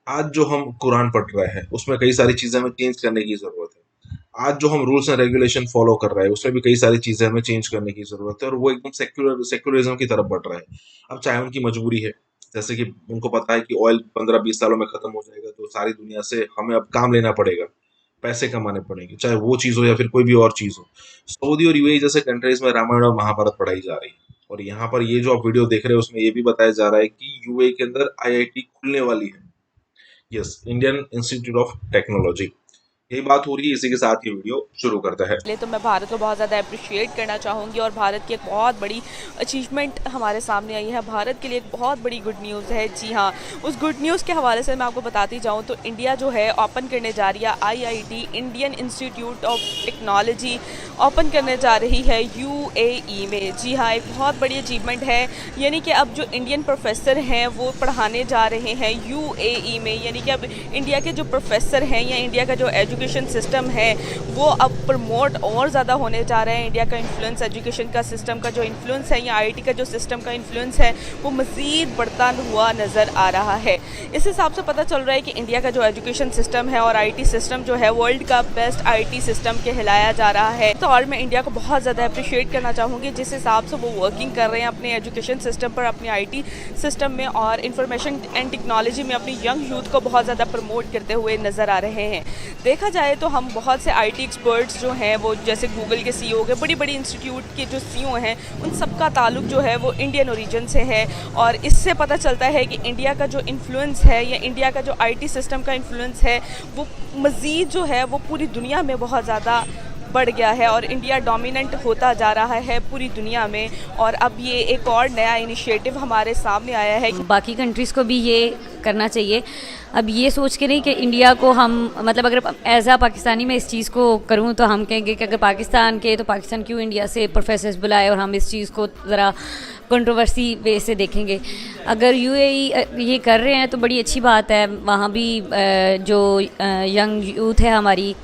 आज जो हम कुरान पढ़ रहे हैं उसमें कई सारी चीजें हमें चेंज करने की जरूरत है। आज जो हम रूल्स एंड रेगुलेशन फॉलो कर रहे हैं उसमें भी कई सारी चीजें हमें चेंज करने की जरूरत है और वो एकदम सेक्युलरिज्म की तरफ बढ़ रहा है। अब चाहे उनकी मजबूरी है, जैसे कि उनको पता है कि ऑयल 15-20 सालों में खत्म हो जाएगा तो सारी दुनिया से हमें अब काम लेना पड़ेगा, पैसे कमाने पड़ेंगे, चाहे वो चीज हो या फिर कोई भी और चीज हो। सऊदी और यूएई जैसे कंट्रीज में रामायण और महाभारत पढ़ाई जा रही है, और यहाँ पर ये जो आप वीडियो देख रहे हैं उसमें ये भी बताया जा रहा है कि यूएई के अंदर आईआईटी खुलने वाली है। Yes, Indian institute of technology. यही बात हो रही है। इसी के साथ ये वीडियो शुरू करता है। पहले तो मैं भारत को बहुत ज़्यादा अप्रिशिएट करना चाहूँगी, और भारत की एक बहुत बड़ी अचीवमेंट हमारे सामने आई है। भारत के लिए एक बहुत बड़ी गुड न्यूज़ है। जी हाँ, उस गुड न्यूज़ के हवाले से मैं आपको बताती जाऊँ तो इंडिया जो है ओपन करने जा रही है IIT, Indian institute of technology open करने जा रही है यूएई में। जी हाँ, एक बहुत बड़ी अचीवमेंट है। यानी कि अब जो इंडियन प्रोफेसर हैं वो पढ़ाने जा रहे हैं यूएई में। यानी कि अब इंडिया के जो प्रोफेसर हैं या इंडिया का जो एजुकेशन सिस्टम है वो अब प्रमोट और ज़्यादा होने जा रहा है। इंडिया का इन्फ्लुएंस, एजुकेशन का सिस्टम का जो इन्फ्लुएंस है या आईटी का जो सिस्टम का इन्फ्लुएंस है वो मज़ीद बढ़ता हुआ नज़र आ रहा है। इस हिसाब से पता चल रहा है कि इंडिया का जो एजुकेशन सिस्टम है और आईटी सिस्टम जो है वर्ल्ड का बेस्ट आईटी सिस्टम कहलाया जा रहा है। तो और मैं इंडिया को बहुत ज़्यादा अप्रिशिएट करना चाहूँगी जिस हिसाब से वो वर्किंग कर रहे हैं अपने एजुकेशन सिस्टम पर, अपने आईटी सिस्टम में और इंफॉर्मेशन एंड टेक्नोलॉजी में अपनी यंग यूथ को बहुत ज़्यादा प्रमोट करते हुए नज़र आ रहे हैं। देखा जाए तो हम बहुत से आईटी एक्सपर्ट्स जो हैं वो जैसे गूगल के सीईओ के, बड़ी बड़ी इंस्टीट्यूट के जो सीईओ हैं, उन सबका ताल्लुक जो है वो इंडियन ओरिजिन से है। और इससे पता चलता है कि इंडिया का जो इन्फ्लुएंस है या इंडिया का जो आईटी सिस्टम का इन्फ्लुएंस है वो मज़ीद जो है वो पूरी दुनिया में बहुत ज़्यादा बढ़ गया है और इंडिया डोमिनेंट होता जा रहा है पूरी दुनिया में। और अब ये एक और नया इनिशिएटिव हमारे सामने आया है। बाकी कंट्रीज़ को भी ये करना चाहिए। अब ये सोच के नहीं कि इंडिया को हम मतलब अगर एज आ पाकिस्तानी मैं इस चीज़ को करूँ तो हम कहेंगे कि अगर पाकिस्तान के तो पाकिस्तान क्यों इंडिया से प्रोफेसर्स बुलाए और हम इस चीज़ को ज़रा कंट्रोवर्सी वे से देखेंगे। अगर यूएई ये कर रहे हैं तो बड़ी अच्छी बात है। वहाँ भी जो यंग यूथ है हमारी,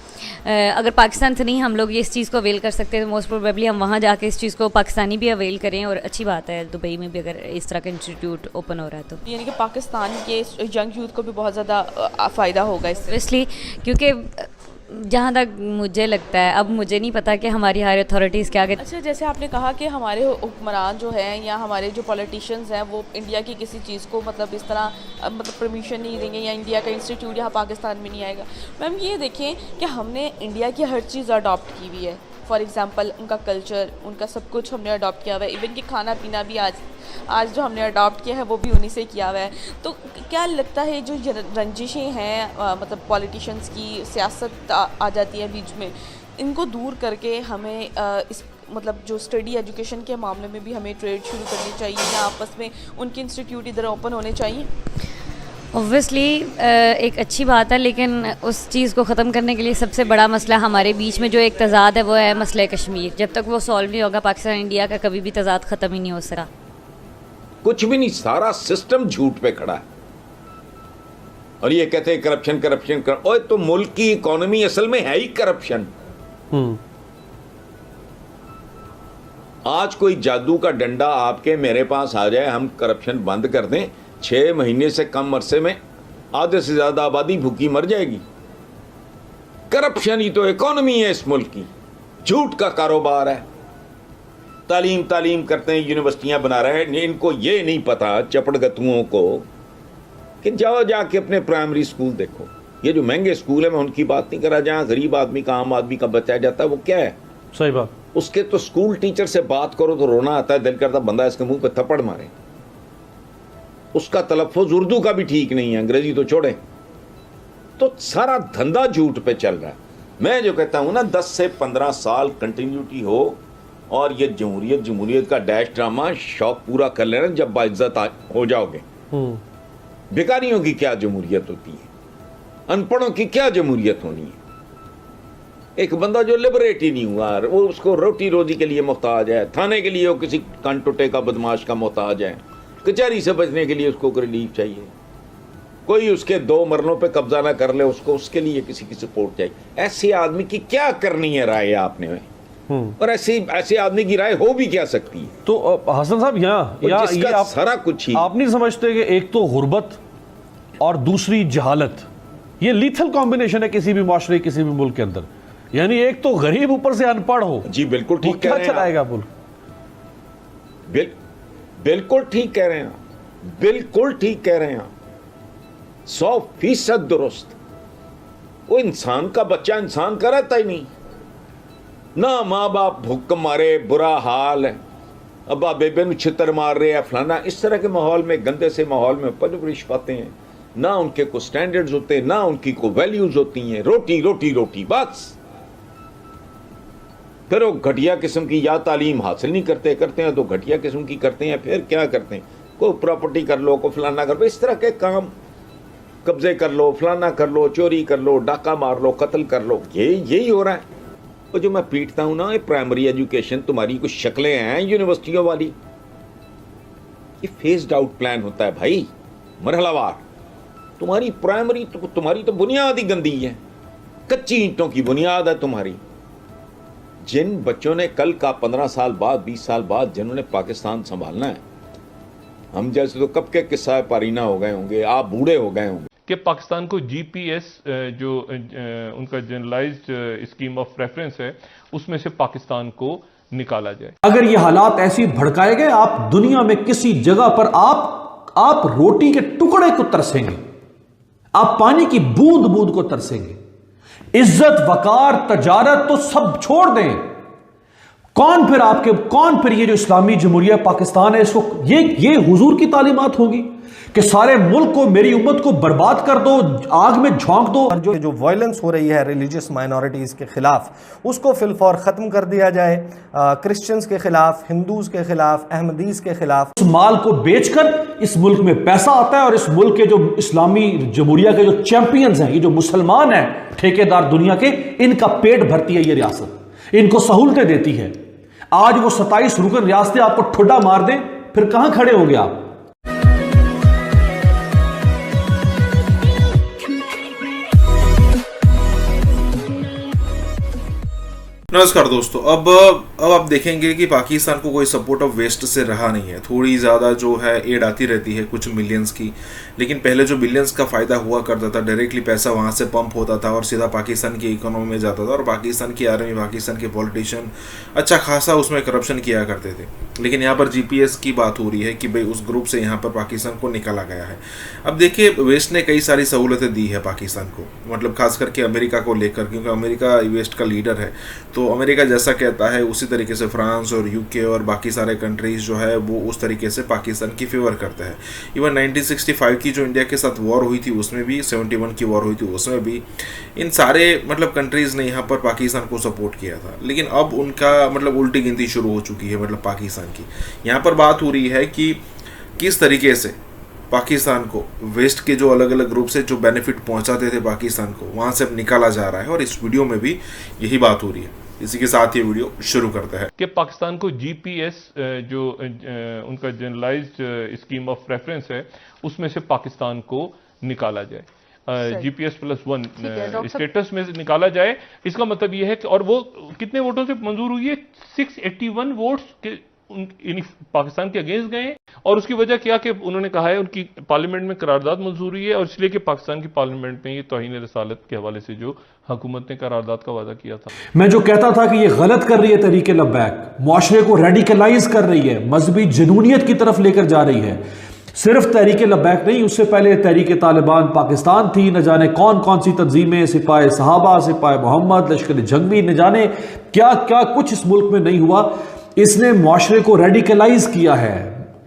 अगर पाकिस्तान से नहीं हम लोग ये इस चीज़ को अवेल कर सकते हैं तो मोस्ट प्रोबेबली हम वहाँ जाके इस चीज़ को पाकिस्तानी भी अवेल करें। और अच्छी बात है दुबई में भी अगर इस तरह का इंस्टीट्यूट ओपन हो रहा है तो यानी कि पाकिस्तान के यंग यूथ को भी बहुत ज़्यादा फ़ायदा होगा इससे, इसलिए क्योंकि जहाँ तक मुझे लगता है, अब मुझे नहीं पता कि हमारी हायर अथॉरिटीज़ क्या कहती। अच्छा, जैसे आपने कहा कि हमारे हुक्मरान जो हैं या हमारे जो पॉलिटिशियंस हैं वो इंडिया की किसी चीज़ को मतलब इस तरह मतलब परमिशन नहीं देंगे या इंडिया का इंस्टीट्यूट यहाँ पाकिस्तान में नहीं आएगा। मैम ये देखें कि हमने इंडिया की हर चीज़ अडॉप्ट की हुई है। फॉर एग्ज़ाम्पल उनका कल्चर, उनका सब कुछ हमने अडॉप्ट किया हुआ है। इवन कि खाना पीना भी आज जो हमने अडॉप्ट किया है वो भी उन्हीं से किया हुआ है। तो क्या लगता है जो रंजिशें हैं मतलब पॉलिटिशियंस की, सियासत आ जाती है बीच में, इनको दूर करके हमें इस मतलब जो स्टडी एजुकेशन के मामले में भी हमें ट्रेड शुरू करनी चाहिए या आपस में उनके इंस्टीट्यूट इधर ओपन होने चाहिए? ऑब्वियसली एक अच्छी बात है, लेकिन उस चीज़ को ख़त्म करने के लिए सबसे बड़ा मसला हमारे बीच में जो एक तज़ाद है वो है मसला कश्मीर। जब तक वो सॉल्व नहीं होगा पाकिस्तान इंडिया का कभी भी तज़ाद ख़त्म ही नहीं हो सका। कुछ भी नहीं, सारा सिस्टम झूठ पे खड़ा है। और ये कहते हैं करप्शन करप्शन कर, ओए तो मुल्क की इकोनॉमी असल में है ही करप्शन। आज कोई जादू का डंडा आपके मेरे पास आ जाए, हम करप्शन बंद कर दें, 6 महीने से कम अरसे में आधे से ज्यादा आबादी भूखी मर जाएगी। करप्शन ही तो इकोनॉमी है इस मुल्क की, झूठ का कारोबार है। तालीम करते हैं, यूनिवर्सिटियां बना रहे हैं, इनको ये नहीं पता चपड़गतुओं को कि जाओ जाके अपने प्राइमरी स्कूल देखो। ये जो महंगे स्कूल है, मैं उनकी बात नहीं कर रहा, जहाँ गरीब आदमी का, आम आदमी का बच्चा जाता है, वो क्या है? सही बात। उसके तो स्कूल टीचर से बात करो तो रोना आता है, दिल करता बंदा इसके मुंह पे थप्पड़ मारे। उसका तलफ़ुज़ उर्दू का भी ठीक नहीं है, अंग्रेजी तो छोड़े। तो सारा धंधा झूठ पे चल रहा है। मैं जो कहता हूँ ना, 10 से 15 साल कंटिन्यूटी हो और ये जमहूरियत का डैश ड्रामा शौक पूरा कर लेना, जब बाइज्जत हो जाओगे। भिखारियों की क्या जमहूरियत होती है, अनपढ़ों की क्या जमहूरियत होनी है? एक बंदा जो लिबरेट ही नहीं हुआ, वो उसको रोटी रोजी के लिए मोहताज है, थाने के लिए वो किसी कानटोटे का बदमाश का मोहताज है, कचहरी से बचने के लिए उसको रिलीफ चाहिए, कोई उसके 2 मरनों पे कब्जा ना कर ले उसको, उसके लिए किसी की सपोर्ट चाहिए। ऐसे आदमी की क्या करनी है राय आपने में? और ऐसे आदमी की राय हो भी क्या सकती है? तो हसन साहब यहाँ ये आप सारा कुछ ही आप नहीं समझते कि एक तो गुर्बत और दूसरी जहालत, ये लीथल कॉम्बिनेशन है किसी भी माशरे, किसी भी मुल्क के अंदर। यानी एक तो गरीब ऊपर से अनपढ़ हो, जी बिल्कुल ठीक कह रहे हैं, चलाएगा मुल्क? बिल्कुल ठीक कह रहे हैं, बिल्कुल ठीक कह रहे हैं, 100% दुरुस्त। वो इंसान का बच्चा इंसान का रहता ही नहीं ना, माँ बाप भूख मारे, बुरा हाल है, अब्बा बेबे नु छितर मार रहे हैं, फलाना। इस तरह के माहौल में, गंदे से माहौल में परवरिश पाते हैं, ना उनके को स्टैंडर्ड्स होते हैं, ना उनकी को वैल्यूज होती हैं, रोटी रोटी रोटी बस। फिर वो घटिया किस्म की या तालीम हासिल नहीं करते हैं तो घटिया किस्म की करते हैं, फिर क्या करते हैं, को प्रॉपर्टी कर लो, को फलाना कर लो, इस तरह के काम, कब्जे कर लो, फलाना कर लो, चोरी कर लो, डाका मार लो, कत्ल कर लो, यही हो रहा है। और जो मैं पीटता हूं ना, ये प्राइमरी एजुकेशन तुम्हारी कुछ शक्लें हैं यूनिवर्सिटियों वाली, ये फेस्ड आउट प्लान होता है भाई, मरहलावार। तुम्हारी प्राइमरी तुम्हारी तो बुनियाद ही गंदी है, कच्ची ईंटों की बुनियाद है तुम्हारी। जिन बच्चों ने कल का 15 साल बाद, 20 साल बाद जिन्होंने पाकिस्तान संभालना है, हम जैसे तो कब के किस्सा पारीना हो गए होंगे, आप बूढ़े हो गए होंगे। कि पाकिस्तान को जीपीएस जो उनका जनरलाइज्ड स्कीम ऑफ प्रेफरेंस है, उसमें से पाकिस्तान को निकाला जाए। अगर ये हालात ऐसे भड़काए गए, आप दुनिया में किसी जगह पर आप रोटी के टुकड़े को तरसेंगे, आप पानी की बूंद बूंद को तरसेंगे। इज्जत, वकार, तजारत तो सब छोड़ दें। कौन फिर ये जो इस्लामी जमहूरिया पाकिस्तान है, इसको ये हुजूर की तालीमात होगी कि सारे मुल्क को, मेरी उम्मत को बर्बाद कर दो, आग में झोंक दो। जो वायलेंस हो रही है रिलीजियस माइनॉरिटीज के खिलाफ, उसको फिलफौर खत्म कर दिया जाए। क्रिश्चियंस के खिलाफ, हिंदूज के खिलाफ, अहमदीज के खिलाफ। उस माल को बेचकर इस मुल्क में पैसा आता है और इस मुल्क के जो इस्लामी जमहूरिया के जो चैंपियंस हैं, ये जो मुसलमान हैं, ठेकेदार दुनिया के, इनका पेट भरती है ये रियासत, इनको सहूलतें देती है। आज वो 27 रुकन रियासतें आपको ठुड्डा मार दें, फिर कहां खड़े होंगे आप? नमस्कार दोस्तों, अब आप देखेंगे कि पाकिस्तान को कोई सपोर्ट ऑफ वेस्ट से रहा नहीं है। थोड़ी ज़्यादा जो है एड आती रहती है कुछ मिलियंस की, लेकिन पहले जो बिलियंस का फ़ायदा हुआ करता था, डायरेक्टली पैसा वहाँ से पंप होता था और सीधा पाकिस्तान की इकोनॉमी में जाता था, और पाकिस्तान की आर्मी, पाकिस्तान के पॉलिटिशियन अच्छा खासा उसमें करप्शन किया करते थे। लेकिन यहाँ पर जीपीएस की बात हो रही है कि भाई उस ग्रुप से यहाँ पर पाकिस्तान को निकाला गया है। अब देखिए, वेस्ट ने कई सारी सहूलतें दी है पाकिस्तान को, मतलब खास करके अमेरिका को लेकर, क्योंकि अमेरिका वेस्ट का लीडर है। तो अमेरिका जैसा कहता है उसी तरीके से फ्रांस और यूके और बाकी सारे कंट्रीज जो है वो उस तरीके से पाकिस्तान की फेवर करते हैं। इवन 1965 की जो इंडिया के साथ वॉर हुई थी उसमें भी, 71 की वॉर हुई थी उसमें भी, इन सारे मतलब कंट्रीज़ ने यहाँ पर पाकिस्तान को सपोर्ट किया था। लेकिन अब उनका मतलब उल्टी गिनती शुरू हो चुकी है, मतलब पाकिस्तान की। यहाँ पर बात हो रही है कि किस तरीके से पाकिस्तान को वेस्ट के जो अलग अलग ग्रुप से जो बेनिफिट पहुंचाते थे पाकिस्तान को, वहां से अब निकाला जा रहा है, और इस वीडियो में भी यही बात हो रही है। इसी के साथ ये वीडियो शुरू करते हैं कि पाकिस्तान को जीपीएस जो उनका जनरलाइज्ड स्कीम ऑफ प्रेफरेंस है, उसमें से पाकिस्तान को निकाला जाए। GPS+1 स्टेटस में निकाला जाए। इसका मतलब ये है कि, और वो कितने वोटों से मंजूर हुई है? 681 वोट्स के पाकिस्तान के अगेंस्ट गए। और उसकी वजह क्या कि उन्होंने कहा है उनकी पार्लियामेंट में करारदाद मंजूर हुई है, और इसलिए कि पाकिस्तान की पार्लियामेंट में ये तौहीन रसालत के हवाले से जो हुकूमत ने करारदाद का वादा किया था। मैं जो कहता था कि ये गलत कर रही है तरीके लब्बैक, मुआशरे को रेडिकलाइज कर रही है, मजहबी जनूनियत की तरफ लेकर जा रही है। सिर्फ तहरीक लब्बैक नहीं, उससे पहले तहरीक तालिबान पाकिस्तान थी, न जाने कौन कौन सी तंजीमें, सिपाही सहाबा, सिपाही मोहम्मद, लश्कर जंगवी, न जाने क्या क्या कुछ इस मुल्क में नहीं हुआ। इसने मुआशरे को रेडिकलाइज किया है,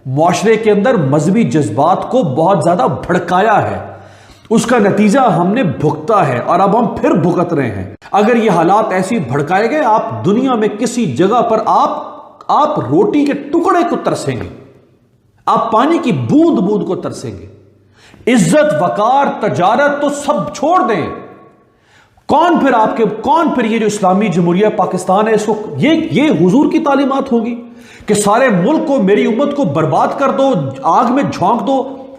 मुआशरे के अंदर मजहबी जज्बात को बहुत ज्यादा भड़काया है। उसका नतीजा हमने भुगता है और अब हम फिर भुगत रहे हैं। अगर ये हालात ऐसे भड़काए गए, आप दुनिया में किसी जगह पर आप रोटी के टुकड़े को तरसेंगे, आप पानी की बूंद बूंद को तरसेंगे। इज्जत, वकार, तजारत तो सब छोड़ दें। कौन फिर ये जो इस्लामी जमहूरिया पाकिस्तान है, इसको ये हुजूर की तालीमात होगी कि सारे मुल्क को, मेरी उम्मत को बर्बाद कर दो, आग में झोंक दो।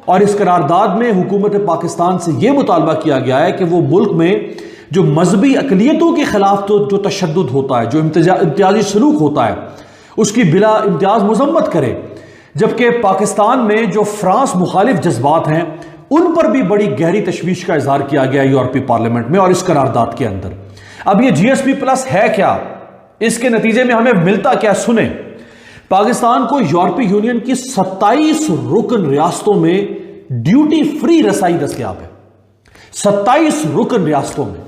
और इस करारदाद में हुकूमत पाकिस्तान से यह मुतालबा किया गया है कि वो मुल्क में जो मजहबी अकलियतों के खिलाफ तो जो तशद्दुद होता है, जो इम्तियाजी सलूक होता है, उसकी बिला इम्तियाज मजम्मत करे। जबकि पाकिस्तान में जो फ्रांस मुखालिफ जज्बात हैं, उन पर भी बड़ी गहरी तशवीश का इजहार किया गया यूरोपीय पार्लियामेंट में और इस करारदाद के अंदर। अब ये GSP+ है क्या, इसके नतीजे में हमें मिलता क्या? सुने, पाकिस्तान को यूरोपीय यूनियन की 27 रुकन रियासतों में ड्यूटी फ्री रसाई दस्तयाब है। 27 रुकन रियासतों में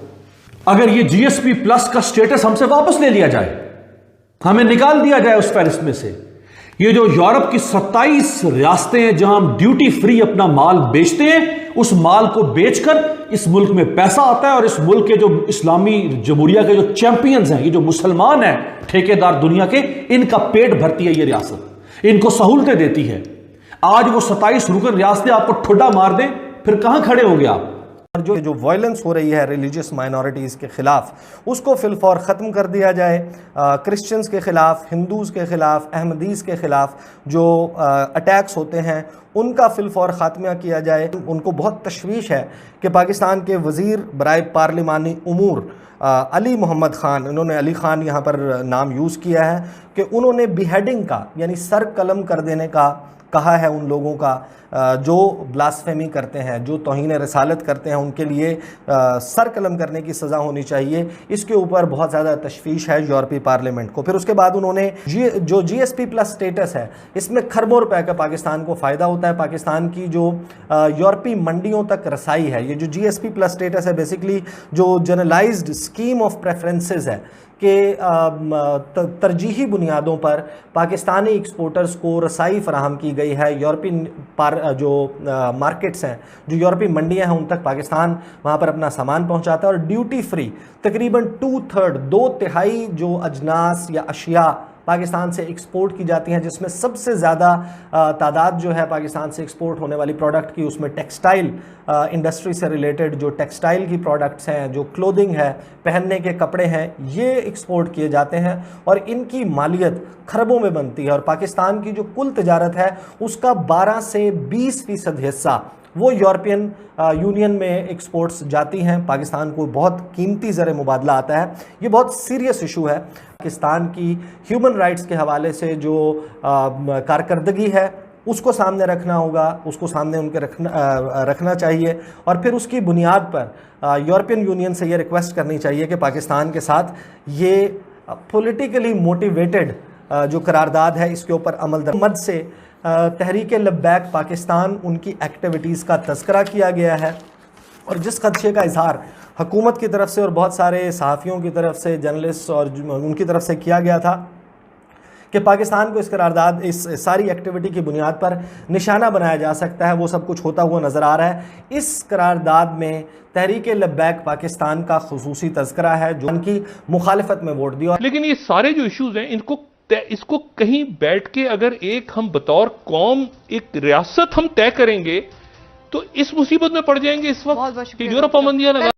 अगर ये जीएसपी प्लस का स्टेटस हमसे वापस ले लिया जाए, हमें निकाल दिया जाए उस फहरिस्त में से, ये जो यूरोप की 27 रियासतें हैं जहां हम ड्यूटी फ्री अपना माल बेचते हैं, उस माल को बेचकर इस मुल्क में पैसा आता है और इस मुल्क के जो इस्लामी जमहूरिया के जो चैंपियंस हैं, ये जो मुसलमान हैं ठेकेदार दुनिया के, इनका पेट भरती है ये रियासत, इनको सहूलतें देती है। आज वो 27 रुकन रियासतें आपको ठुड्डा मार दें, फिर कहां खड़े होंगे आप? और जो वायलेंस हो रही है रिलीजियस माइनॉरिटीज़ के ख़िलाफ़, उसको फिलफौर ख़त्म कर दिया जाए। क्रिश्चियंस के ख़िलाफ़, हिंदूज़ के ख़िलाफ़, अहमदीज़ के ख़िलाफ़ जो अटैक्स होते हैं उनका फिलफौर ख़ात्मा किया जाए। उनको बहुत तशवीश है कि पाकिस्तान के वज़ीर बराए पार्लिमानी उमूर अली मोहम्मद ख़ान, इन्होंने अली ख़ान यहाँ पर नाम यूज़ किया है, कि उन्होंने बिहेडिंग का यानी सर कलम कर देने का कहा है उन लोगों का जो ब्लास्फेमी करते हैं, जो तौहीन रसालत करते हैं, उनके लिए सर कलम करने की सज़ा होनी चाहिए। इसके ऊपर बहुत ज़्यादा तशवीश है यूरोपीय पार्लियामेंट को। फिर उसके बाद उन्होंने जो जीएसपी प्लस स्टेटस है, इसमें खरबों रुपए का पाकिस्तान को फ़ायदा होता है। पाकिस्तान की जो यूरोपीय मंडियों तक रसाई है, ये जो जीएसपी प्लस स्टेटस है बेसिकली जो जनरलाइज्ड स्कीम ऑफ प्रेफरेंसेस है कि तरजीही बुनियादों पर पाकिस्तानी एक्सपोर्टर्स को रसाई फराहम की गई है। यूरोपियन जो मार्केट्स हैं, जो यूरोपीय मंडियां हैं, उन तक पाकिस्तान वहाँ पर अपना सामान पहुँचाता है और ड्यूटी फ्री तकरीबन 2/3 जो अजनास या अशिया पाकिस्तान से एक्सपोर्ट की जाती हैं, जिसमें सबसे ज़्यादा तादाद जो है पाकिस्तान से एक्सपोर्ट होने वाली प्रोडक्ट की, उसमें टेक्सटाइल इंडस्ट्री से रिलेटेड जो टेक्सटाइल की प्रोडक्ट्स हैं, जो क्लोथिंग है, पहनने के कपड़े हैं, ये एक्सपोर्ट किए जाते हैं और इनकी मालियत खरबों में बनती है। और पाकिस्तान की जो कुल तिजारत है उसका 12 से 20% हिस्सा वो यूरोपियन यूनियन में एक्सपोर्ट्स जाती हैं। पाकिस्तान को बहुत कीमती ज़र मुबादला आता है। ये बहुत सीरियस इशू है। पाकिस्तान की ह्यूमन राइट्स के हवाले से जो कारकर्दगी है उसको सामने रखना होगा, उसको सामने उनके रखना चाहिए और फिर उसकी बुनियाद पर यूरोपियन यूनियन से ये रिक्वेस्ट करनी चाहिए कि पाकिस्तान के साथ ये पॉलिटिकली मोटिवेटेड जो करारदाद है इसके ऊपर अमल दरमद से तहरीक लब्बैक पाकिस्तान उनकी एक्टिविटीज़ का तज़किरा किया गया है और जिस खदशे का इजहार हुकूमत की तरफ से और बहुत सारे सहाफ़ियों की तरफ से, जर्नलिस्ट और उनकी तरफ से किया गया था कि पाकिस्तान को इस करारदाद, इस सारी एक्टिविटी की बुनियाद पर निशाना बनाया जा सकता है, वो सब कुछ होता हुआ नज़र आ रहा है। इस करारदाद में तहरीक लब्बैक पाकिस्तान का खुसूसी तज़किरा है जो उनकी मुखालिफत में वोट दिया। लेकिन ये सारे जो इश्यूज हैं इसको कहीं बैठ के अगर एक हम बतौर कौम एक रियासत हम तय करेंगे तो इस मुसीबत में पड़ जाएंगे इस वक्त कि यूरोप पाबंदियां लगा